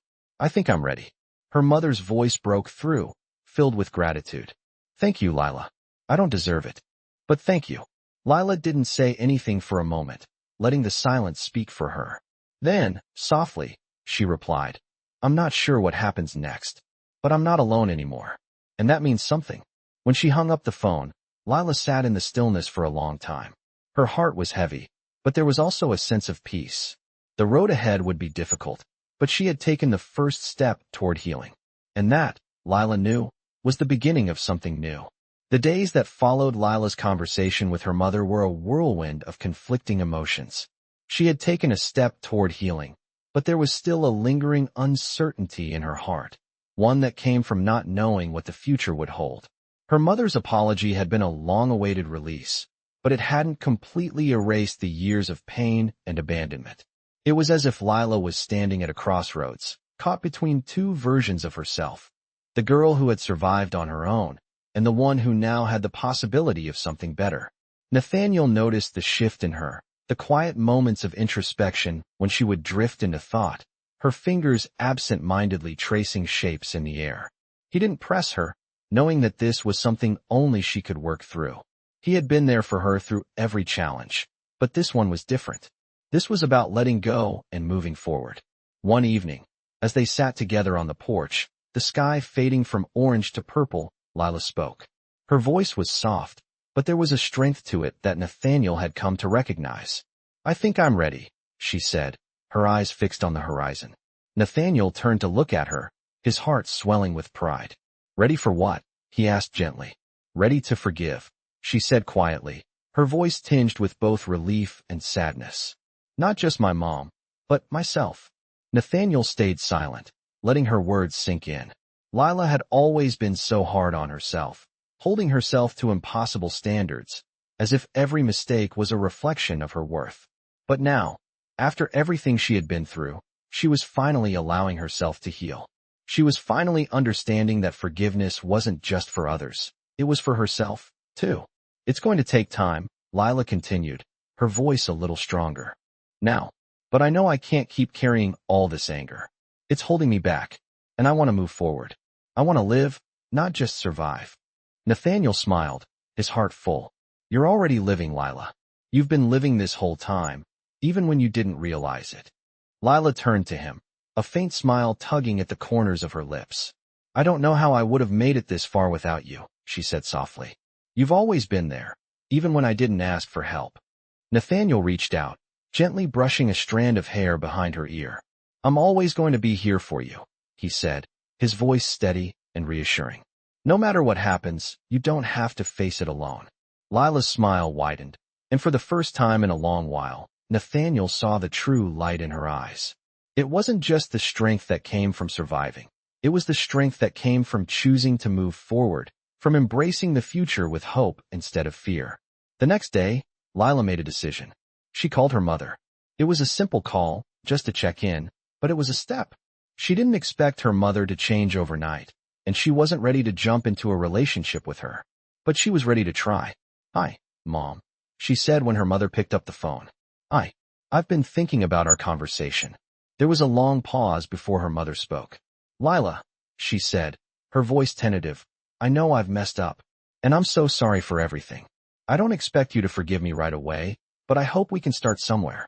I'm ready. Her mother's voice broke through, filled with gratitude. Thank you, Lila. I don't deserve it. But thank you. Lila didn't say anything for a moment, letting the silence speak for her. Then, softly, she replied, I'm not sure what happens next, but I'm not alone anymore. And that means something. When she hung up the phone, Lila sat in the stillness for a long time. Her heart was heavy, but there was also a sense of peace. The road ahead would be difficult, but she had taken the first step toward healing. And that, Lila knew, was the beginning of something new. The days that followed Lila's conversation with her mother were a whirlwind of conflicting emotions. She had taken a step toward healing, but there was still a lingering uncertainty in her heart, one that came from not knowing what the future would hold. Her mother's apology had been a long-awaited release, but it hadn't completely erased the years of pain and abandonment. It was as if Lila was standing at a crossroads, caught between two versions of herself. The girl who had survived on her own, and the one who now had the possibility of something better. Nathaniel noticed the shift in her, the quiet moments of introspection when she would drift into thought, her fingers absent-mindedly tracing shapes in the air. He didn't press her, knowing that this was something only she could work through. He had been there for her through every challenge, but this one was different. This was about letting go and moving forward. One evening, as they sat together on the porch, the sky fading from orange to purple, Lila spoke. Her voice was soft, but there was a strength to it that Nathaniel had come to recognize. I think I'm ready, she said, her eyes fixed on the horizon. Nathaniel turned to look at her, his heart swelling with pride. Ready for what? He asked gently. Ready to forgive, she said quietly, her voice tinged with both relief and sadness. Not just my mom, but myself. Nathaniel stayed silent, letting her words sink in. Lila had always been so hard on herself, holding herself to impossible standards, as if every mistake was a reflection of her worth. But now, after everything she had been through, she was finally allowing herself to heal. She was finally understanding that forgiveness wasn't just for others, it was for herself, too. It's going to take time, Lila continued, her voice a little stronger. Now, but I know I can't keep carrying all this anger. It's holding me back, and I want to move forward. I want to live, not just survive. Nathaniel smiled, his heart full. You're already living, Lila. You've been living this whole time, even when you didn't realize it. Lila turned to him, a faint smile tugging at the corners of her lips. I don't know how I would have made it this far without you, she said softly. You've always been there, even when I didn't ask for help. Nathaniel reached out, gently brushing a strand of hair behind her ear. I'm always going to be here for you, he said, his voice steady and reassuring. No matter what happens, you don't have to face it alone. Lila's smile widened, and for the first time in a long while, Nathaniel saw the true light in her eyes. It wasn't just the strength that came from surviving. It was the strength that came from choosing to move forward, from embracing the future with hope instead of fear. The next day, Lila made a decision. She called her mother. It was a simple call, just to check in, but it was a step. She didn't expect her mother to change overnight, and she wasn't ready to jump into a relationship with her. But she was ready to try. Hi, Mom, she said when her mother picked up the phone. Hi. I've been thinking about our conversation. There was a long pause before her mother spoke. Lila, she said, her voice tentative, I know I've messed up, and I'm so sorry for everything. I don't expect you to forgive me right away, but I hope we can start somewhere.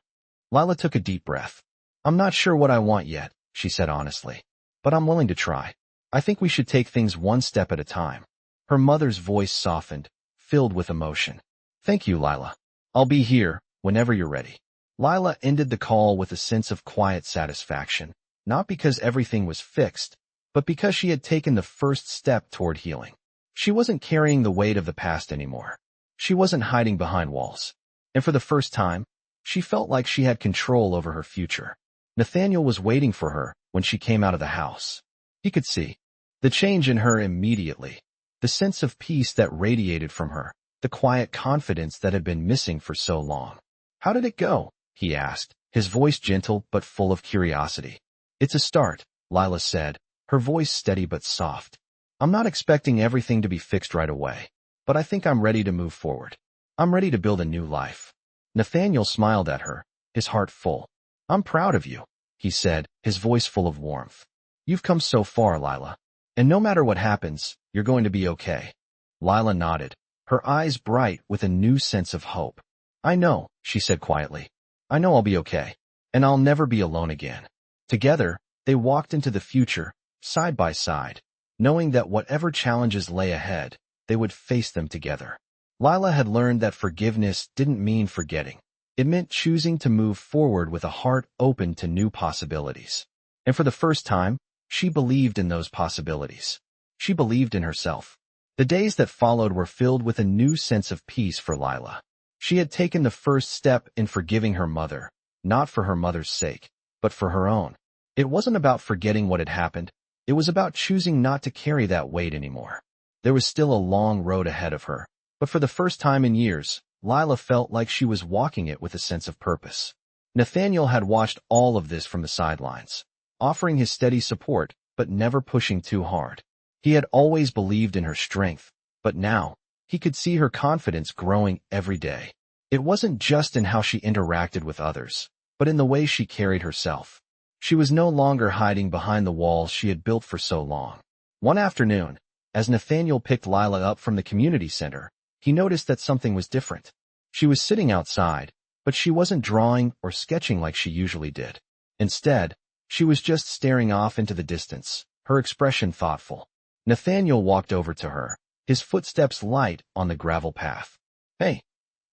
Lila took a deep breath. I'm not sure what I want yet, she said honestly, but I'm willing to try. I think we should take things one step at a time. Her mother's voice softened, filled with emotion. Thank you, Lila. I'll be here whenever you're ready. Lila ended the call with a sense of quiet satisfaction, not because everything was fixed, but because she had taken the first step toward healing. She wasn't carrying the weight of the past anymore. She wasn't hiding behind walls. And for the first time, she felt like she had control over her future. Nathaniel was waiting for her when she came out of the house. He could see the change in her immediately, the sense of peace that radiated from her, the quiet confidence that had been missing for so long. How did it go? He asked, his voice gentle but full of curiosity. It's a start, Lila said, her voice steady but soft. I'm not expecting everything to be fixed right away, but I think I'm ready to move forward. I'm ready to build a new life. Nathaniel smiled at her, his heart full. I'm proud of you, he said, his voice full of warmth. You've come so far, Lila. And no matter what happens, you're going to be okay. Lila nodded, her eyes bright with a new sense of hope. I know, she said quietly. I know I'll be okay, and I'll never be alone again. Together, they walked into the future, side by side, knowing that whatever challenges lay ahead, they would face them together. Lila had learned that forgiveness didn't mean forgetting. It meant choosing to move forward with a heart open to new possibilities. And for the first time, she believed in those possibilities. She believed in herself. The days that followed were filled with a new sense of peace for Lila. She had taken the first step in forgiving her mother, not for her mother's sake, but for her own. It wasn't about forgetting what had happened. It was about choosing not to carry that weight anymore. There was still a long road ahead of her, but for the first time in years, Lila felt like she was walking it with a sense of purpose. Nathaniel had watched all of this from the sidelines, offering his steady support, but never pushing too hard. He had always believed in her strength, but now, he could see her confidence growing every day. It wasn't just in how she interacted with others, but in the way she carried herself. She was no longer hiding behind the walls she had built for so long. One afternoon, as Nathaniel picked Lila up from the community center, he noticed that something was different. She was sitting outside, but she wasn't drawing or sketching like she usually did. Instead, she was just staring off into the distance, her expression thoughtful. Nathaniel walked over to her, his footsteps light on the gravel path. Hey,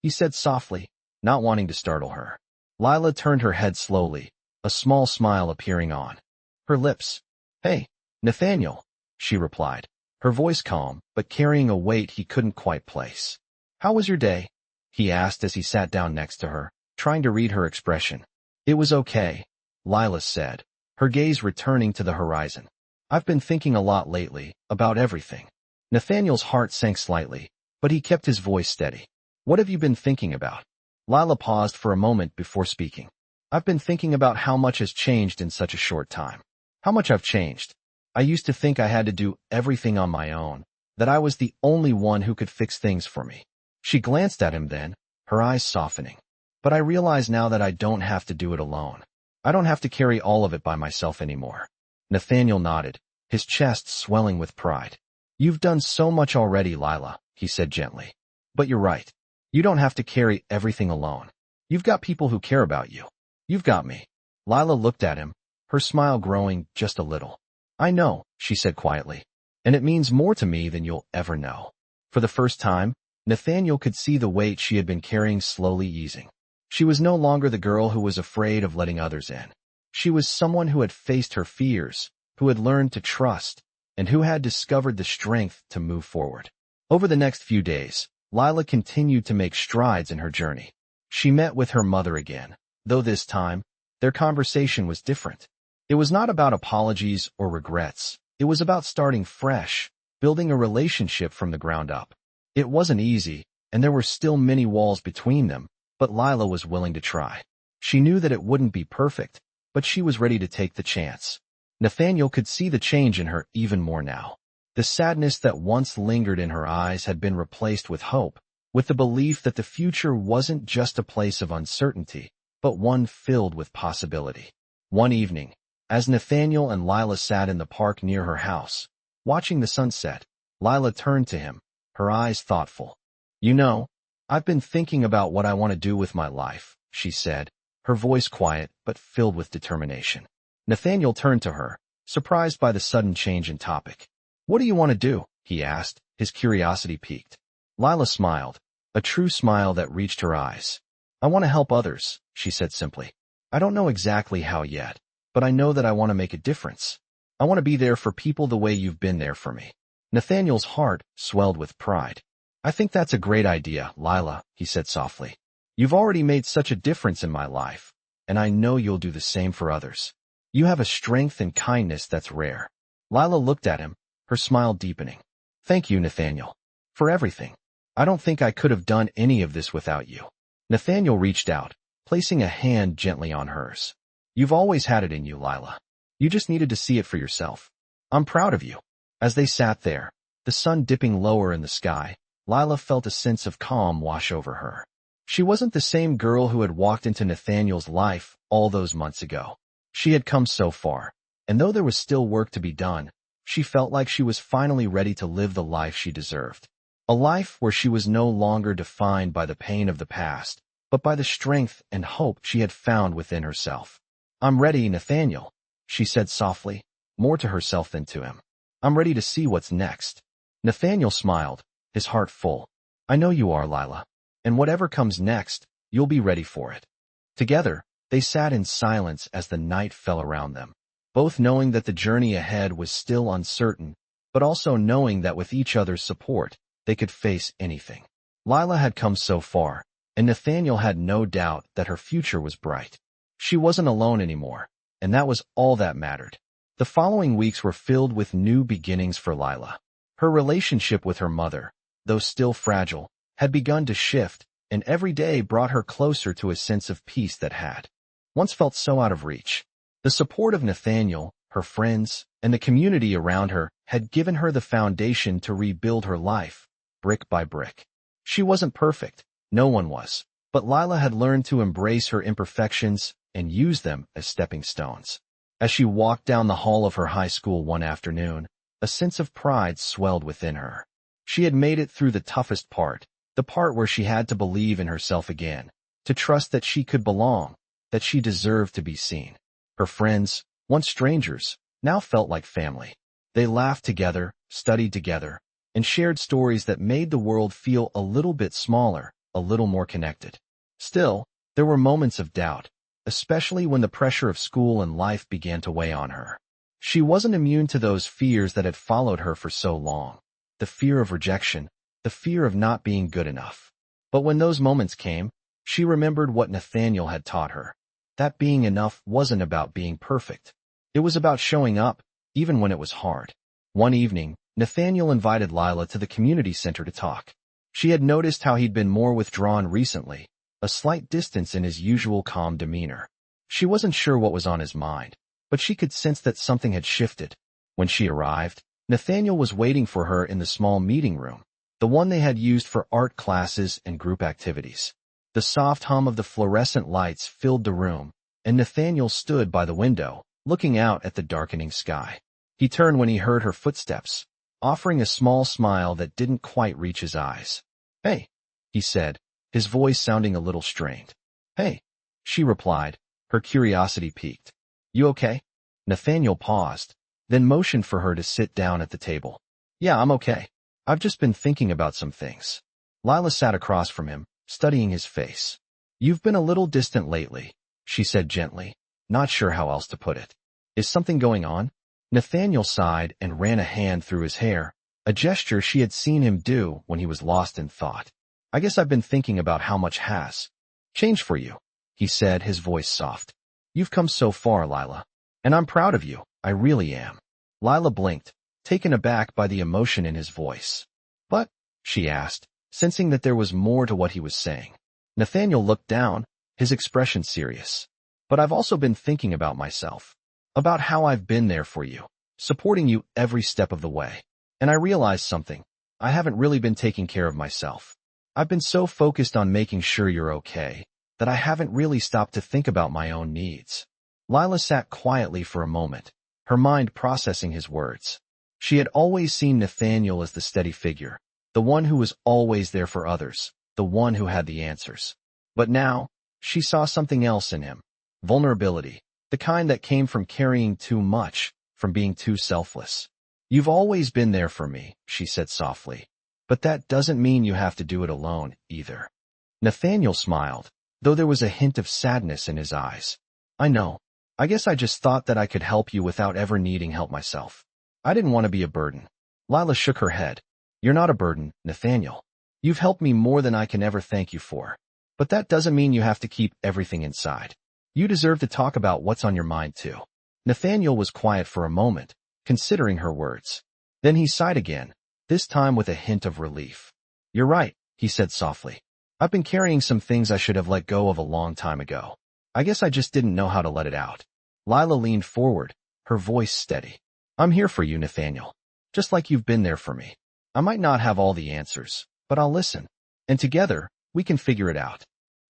he said softly, not wanting to startle her. Lila turned her head slowly, a small smile appearing on her lips. Hey, Nathaniel, she replied, her voice calm, but carrying a weight he couldn't quite place. How was your day? He asked as he sat down next to her, trying to read her expression. It was okay, Lila said, her gaze returning to the horizon. I've been thinking a lot lately, about everything. Nathaniel's heart sank slightly, but he kept his voice steady. What have you been thinking about? Lila paused for a moment before speaking. I've been thinking about how much has changed in such a short time. How much I've changed. I used to think I had to do everything on my own, that I was the only one who could fix things for me. She glanced at him then, her eyes softening. But I realize now that I don't have to do it alone. I don't have to carry all of it by myself anymore. Nathaniel nodded, his chest swelling with pride. You've done so much already, Lila, he said gently. But you're right. You don't have to carry everything alone. You've got people who care about you. You've got me. Lila looked at him, her smile growing just a little. I know, she said quietly. And it means more to me than you'll ever know. For the first time, Nathaniel could see the weight she had been carrying slowly easing. She was no longer the girl who was afraid of letting others in. She was someone who had faced her fears, who had learned to trust, and who had discovered the strength to move forward. Over the next few days, Lila continued to make strides in her journey. She met with her mother again, though this time, their conversation was different. It was not about apologies or regrets. It was about starting fresh, building a relationship from the ground up. It wasn't easy, and there were still many walls between them, but Lila was willing to try. She knew that it wouldn't be perfect, but she was ready to take the chance. Nathaniel could see the change in her even more now. The sadness that once lingered in her eyes had been replaced with hope, with the belief that the future wasn't just a place of uncertainty, but one filled with possibility. One evening, as Nathaniel and Lila sat in the park near her house, watching the sunset, Lila turned to him, her eyes thoughtful. "You know, I've been thinking about what I want to do with my life," she said, her voice quiet but filled with determination. Nathaniel turned to her, surprised by the sudden change in topic. "What do you want to do?" he asked, his curiosity piqued. Lila smiled, a true smile that reached her eyes. "I want to help others," she said simply. "I don't know exactly how yet, but I know that I want to make a difference. I want to be there for people the way you've been there for me." Nathaniel's heart swelled with pride. "I think that's a great idea, Lila," he said softly. "You've already made such a difference in my life, and I know you'll do the same for others. You have a strength and kindness that's rare." Lila looked at him, her smile deepening. "Thank you, Nathaniel, for everything. I don't think I could have done any of this without you." Nathaniel reached out, placing a hand gently on hers. "You've always had it in you, Lila. You just needed to see it for yourself. I'm proud of you." As they sat there, the sun dipping lower in the sky, Lila felt a sense of calm wash over her. She wasn't the same girl who had walked into Nathaniel's life all those months ago. She had come so far, and though there was still work to be done, she felt like she was finally ready to live the life she deserved. A life where she was no longer defined by the pain of the past, but by the strength and hope she had found within herself. "I'm ready, Nathaniel," she said softly, more to herself than to him. "I'm ready to see what's next." Nathaniel smiled, his heart full. "I know you are, Lila, and whatever comes next, you'll be ready for it." Together, they sat in silence as the night fell around them, both knowing that the journey ahead was still uncertain, but also knowing that with each other's support, they could face anything. Lila had come so far, and Nathaniel had no doubt that her future was bright. She wasn't alone anymore, and that was all that mattered. The following weeks were filled with new beginnings for Lila. Her relationship with her mother, though still fragile, had begun to shift, and every day brought her closer to a sense of peace that had once felt so out of reach. The support of Nathaniel, her friends, and the community around her had given her the foundation to rebuild her life, brick by brick. She wasn't perfect, no one was, but Lila had learned to embrace her imperfections and use them as stepping stones. As she walked down the hall of her high school one afternoon, a sense of pride swelled within her. She had made it through the toughest part, the part where she had to believe in herself again, to trust that she could belong, that she deserved to be seen. Her friends, once strangers, now felt like family. They laughed together, studied together, and shared stories that made the world feel a little bit smaller, a little more connected. Still, there were moments of doubt, especially when the pressure of school and life began to weigh on her. She wasn't immune to those fears that had followed her for so long. The fear of rejection, the fear of not being good enough. But when those moments came, she remembered what Nathaniel had taught her. That being enough wasn't about being perfect. It was about showing up, even when it was hard. One evening, Nathaniel invited Lila to the community center to talk. She had noticed how he'd been more withdrawn recently, a slight distance in his usual calm demeanor. She wasn't sure what was on his mind, but she could sense that something had shifted. When she arrived, Nathaniel was waiting for her in the small meeting room, the one they had used for art classes and group activities. The soft hum of the fluorescent lights filled the room, and Nathaniel stood by the window, looking out at the darkening sky. He turned when he heard her footsteps, offering a small smile that didn't quite reach his eyes. "Hey," he said, his voice sounding a little strained. "Hey," she replied, her curiosity piqued. "You okay?" Nathaniel paused, then motioned for her to sit down at the table. "Yeah, I'm okay. I've just been thinking about some things. Lila sat across from him, studying his face. You've been a little distant lately, she said gently, not sure how else to put it. Is something going on? Nathaniel sighed and ran a hand through his hair, a gesture she had seen him do when he was lost in thought. I guess I've been thinking about how much has changed for you, he said, his voice soft. You've come so far, Lila. And I'm proud of you, I really am. Lila blinked, taken aback by the emotion in his voice. But, she asked, sensing that there was more to what he was saying. Nathaniel looked down, his expression serious. But I've also been thinking about myself. About how I've been there for you, supporting you every step of the way. And I realized something. I haven't really been taking care of myself. I've been so focused on making sure you're okay, that I haven't really stopped to think about my own needs. Lila sat quietly for a moment, her mind processing his words. She had always seen Nathaniel as the steady figure, the one who was always there for others, the one who had the answers. But now, she saw something else in him. Vulnerability, the kind that came from carrying too much, from being too selfless. You've always been there for me, she said softly. But that doesn't mean you have to do it alone, either. Nathaniel smiled, though there was a hint of sadness in his eyes. I know. I guess I just thought that I could help you without ever needing help myself. I didn't want to be a burden. Lila shook her head. You're not a burden, Nathaniel. You've helped me more than I can ever thank you for. But that doesn't mean you have to keep everything inside. You deserve to talk about what's on your mind too. Nathaniel was quiet for a moment, considering her words. Then he sighed again, this time with a hint of relief. You're right, he said softly. I've been carrying some things I should have let go of a long time ago. I guess I just didn't know how to let it out. Lila leaned forward, her voice steady. I'm here for you, Nathaniel. Just like you've been there for me. I might not have all the answers, but I'll listen. And together, we can figure it out.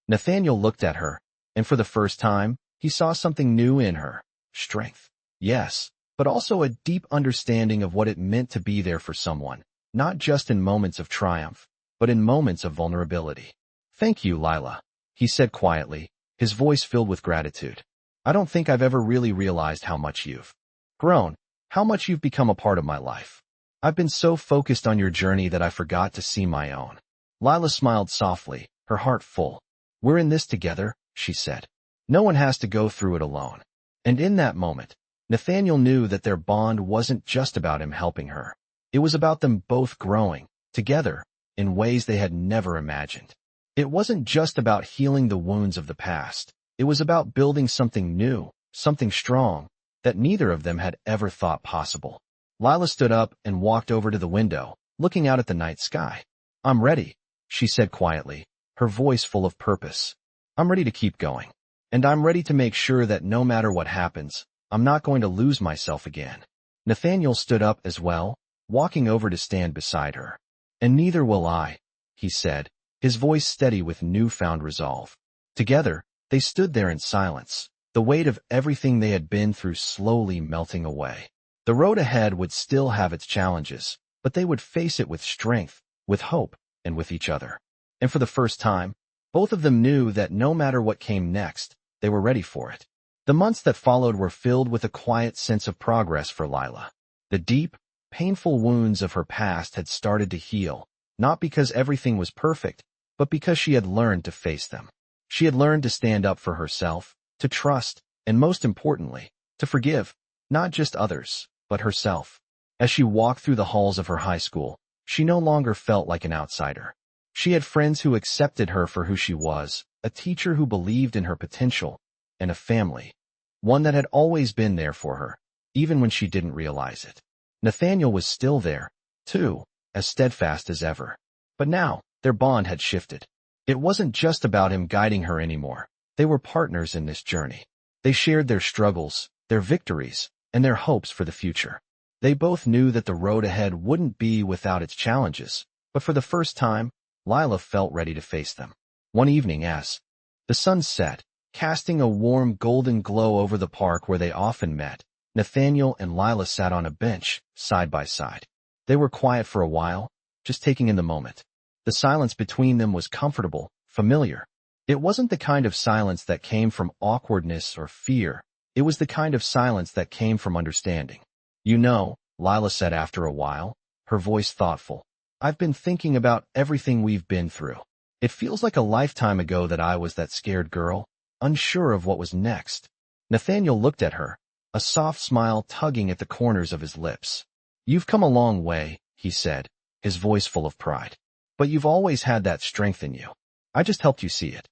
Nathaniel looked at her, and for the first time, he saw something new in her. Strength. Yes, but also a deep understanding of what it meant to be there for someone, not just in moments of triumph, but in moments of vulnerability. Thank you, Lila, he said quietly, his voice filled with gratitude. I don't think I've ever really realized how much you've grown, how much you've become a part of my life. I've been so focused on your journey that I forgot to see my own. Lila smiled softly, her heart full. We're in this together, she said. No one has to go through it alone. And in that moment, Nathaniel knew that their bond wasn't just about him helping her. It was about them both growing, together, in ways they had never imagined. It wasn't just about healing the wounds of the past. It was about building something new, something strong, that neither of them had ever thought possible. Lila stood up and walked over to the window, looking out at the night sky. I'm ready, she said quietly, her voice full of purpose. I'm ready to keep going. And I'm ready to make sure that no matter what happens, I'm not going to lose myself again. Nathaniel stood up as well, walking over to stand beside her. And neither will I, he said, his voice steady with newfound resolve. Together, they stood there in silence, the weight of everything they had been through slowly melting away. The road ahead would still have its challenges, but they would face it with strength, with hope, and with each other. And for the first time, both of them knew that no matter what came next, they were ready for it. The months that followed were filled with a quiet sense of progress for Lila. The deep, painful wounds of her past had started to heal, not because everything was perfect, but because she had learned to face them. She had learned to stand up for herself, to trust, and most importantly, to forgive, not just others, but herself. As she walked through the halls of her high school, she no longer felt like an outsider. She had friends who accepted her for who she was, a teacher who believed in her potential, and a family, one that had always been there for her, even when she didn't realize it. Nathaniel was still there, too, as steadfast as ever. But now, their bond had shifted. It wasn't just about him guiding her anymore. They were partners in this journey. They shared their struggles, their victories, and their hopes for the future. They both knew that the road ahead wouldn't be without its challenges, but for the first time, Lila felt ready to face them. One evening as the sun set, casting a warm golden glow over the park where they often met, Nathaniel and Lila sat on a bench, side by side. They were quiet for a while, just taking in the moment. The silence between them was comfortable, familiar. It wasn't the kind of silence that came from awkwardness or fear. It was the kind of silence that came from understanding. You know, Lila said after a while, her voice thoughtful. I've been thinking about everything we've been through. It feels like a lifetime ago that I was that scared girl, unsure of what was next. Nathaniel looked at her, a soft smile tugging at the corners of his lips. You've come a long way, he said, his voice full of pride. But you've always had that strength in you. I just helped you see it.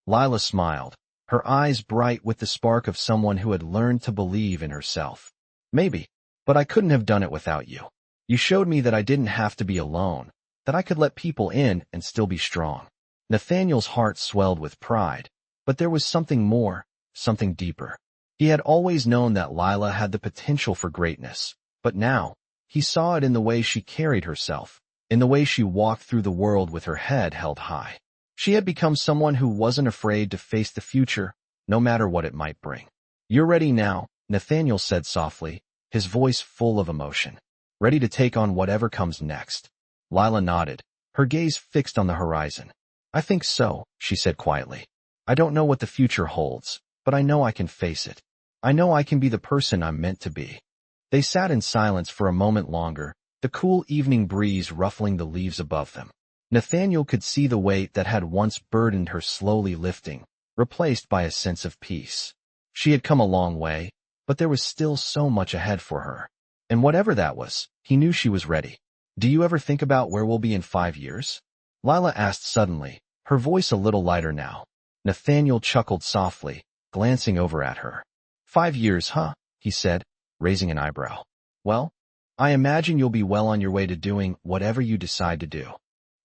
Lila smiled, her eyes bright with the spark of someone who had learned to believe in herself. Maybe, but I couldn't have done it without you. You showed me that I didn't have to be alone, that I could let people in and still be strong. Nathaniel's heart swelled with pride, but there was something more, something deeper. He had always known that Lila had the potential for greatness, but now, he saw it in the way she carried herself, in the way she walked through the world with her head held high. She had become someone who wasn't afraid to face the future, no matter what it might bring. You're ready now, Nathaniel said softly, his voice full of emotion. Ready to take on whatever comes next. Lila nodded, her gaze fixed on the horizon. I think so, she said quietly. I don't know what the future holds, but I know I can face it. I know I can be the person I'm meant to be. They sat in silence for a moment longer, the cool evening breeze ruffling the leaves above them. Nathaniel could see the weight that had once burdened her slowly lifting, replaced by a sense of peace. She had come a long way, but there was still so much ahead for her. And whatever that was, he knew she was ready. Do you ever think about where we'll be in 5 years? Lila asked suddenly, her voice a little lighter now. Nathaniel chuckled softly, glancing over at her. 5 years, huh? He said, raising an eyebrow. Well, I imagine you'll be well on your way to doing whatever you decide to do.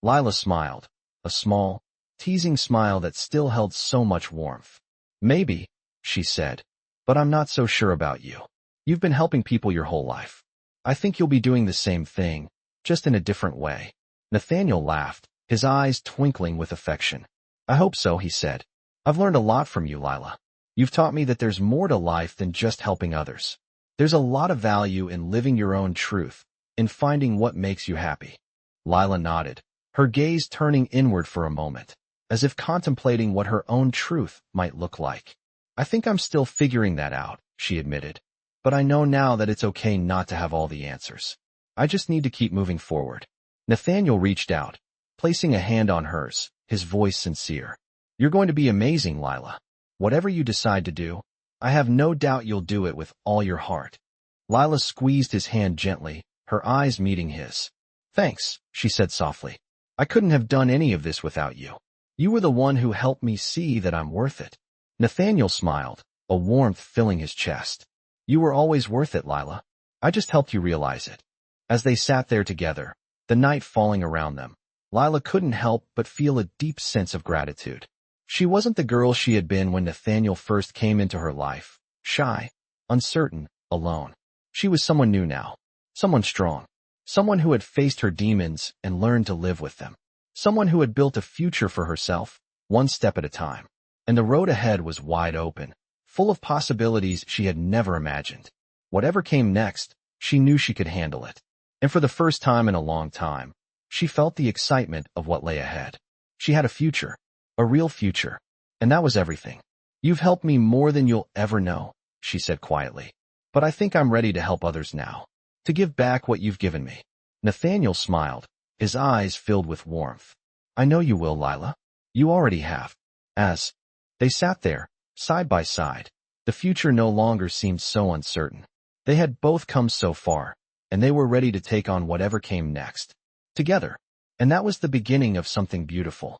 Lila smiled, a small, teasing smile that still held so much warmth. Maybe, she said, but I'm not so sure about you. You've been helping people your whole life. I think you'll be doing the same thing, just in a different way. Nathaniel laughed, his eyes twinkling with affection. I hope so, he said. I've learned a lot from you, Lila. You've taught me that there's more to life than just helping others. There's a lot of value in living your own truth, in finding what makes you happy. Lila nodded, her gaze turning inward for a moment, as if contemplating what her own truth might look like. I think I'm still figuring that out, she admitted. But I know now that it's okay not to have all the answers. I just need to keep moving forward. Nathaniel reached out, placing a hand on hers, his voice sincere. You're going to be amazing, Lila. Whatever you decide to do, I have no doubt you'll do it with all your heart. Lila squeezed his hand gently, her eyes meeting his. Thanks, she said softly. I couldn't have done any of this without you. You were the one who helped me see that I'm worth it. Nathaniel smiled, a warmth filling his chest. You were always worth it, Lila. I just helped you realize it. As they sat there together, the night falling around them, Lila couldn't help but feel a deep sense of gratitude. She wasn't the girl she had been when Nathaniel first came into her life, shy, uncertain, alone. She was someone new now, someone strong, someone who had faced her demons and learned to live with them, someone who had built a future for herself, one step at a time. And the road ahead was wide open, full of possibilities she had never imagined. Whatever came next, she knew she could handle it. And for the first time in a long time, she felt the excitement of what lay ahead. She had a future, a real future, and that was everything. You've helped me more than you'll ever know, she said quietly. But I think I'm ready to help others now, to give back what you've given me. Nathaniel smiled, his eyes filled with warmth. I know you will, Lila. You already have. As they sat there, side by side, the future no longer seemed so uncertain. They had both come so far, and they were ready to take on whatever came next. Together. And that was the beginning of something beautiful.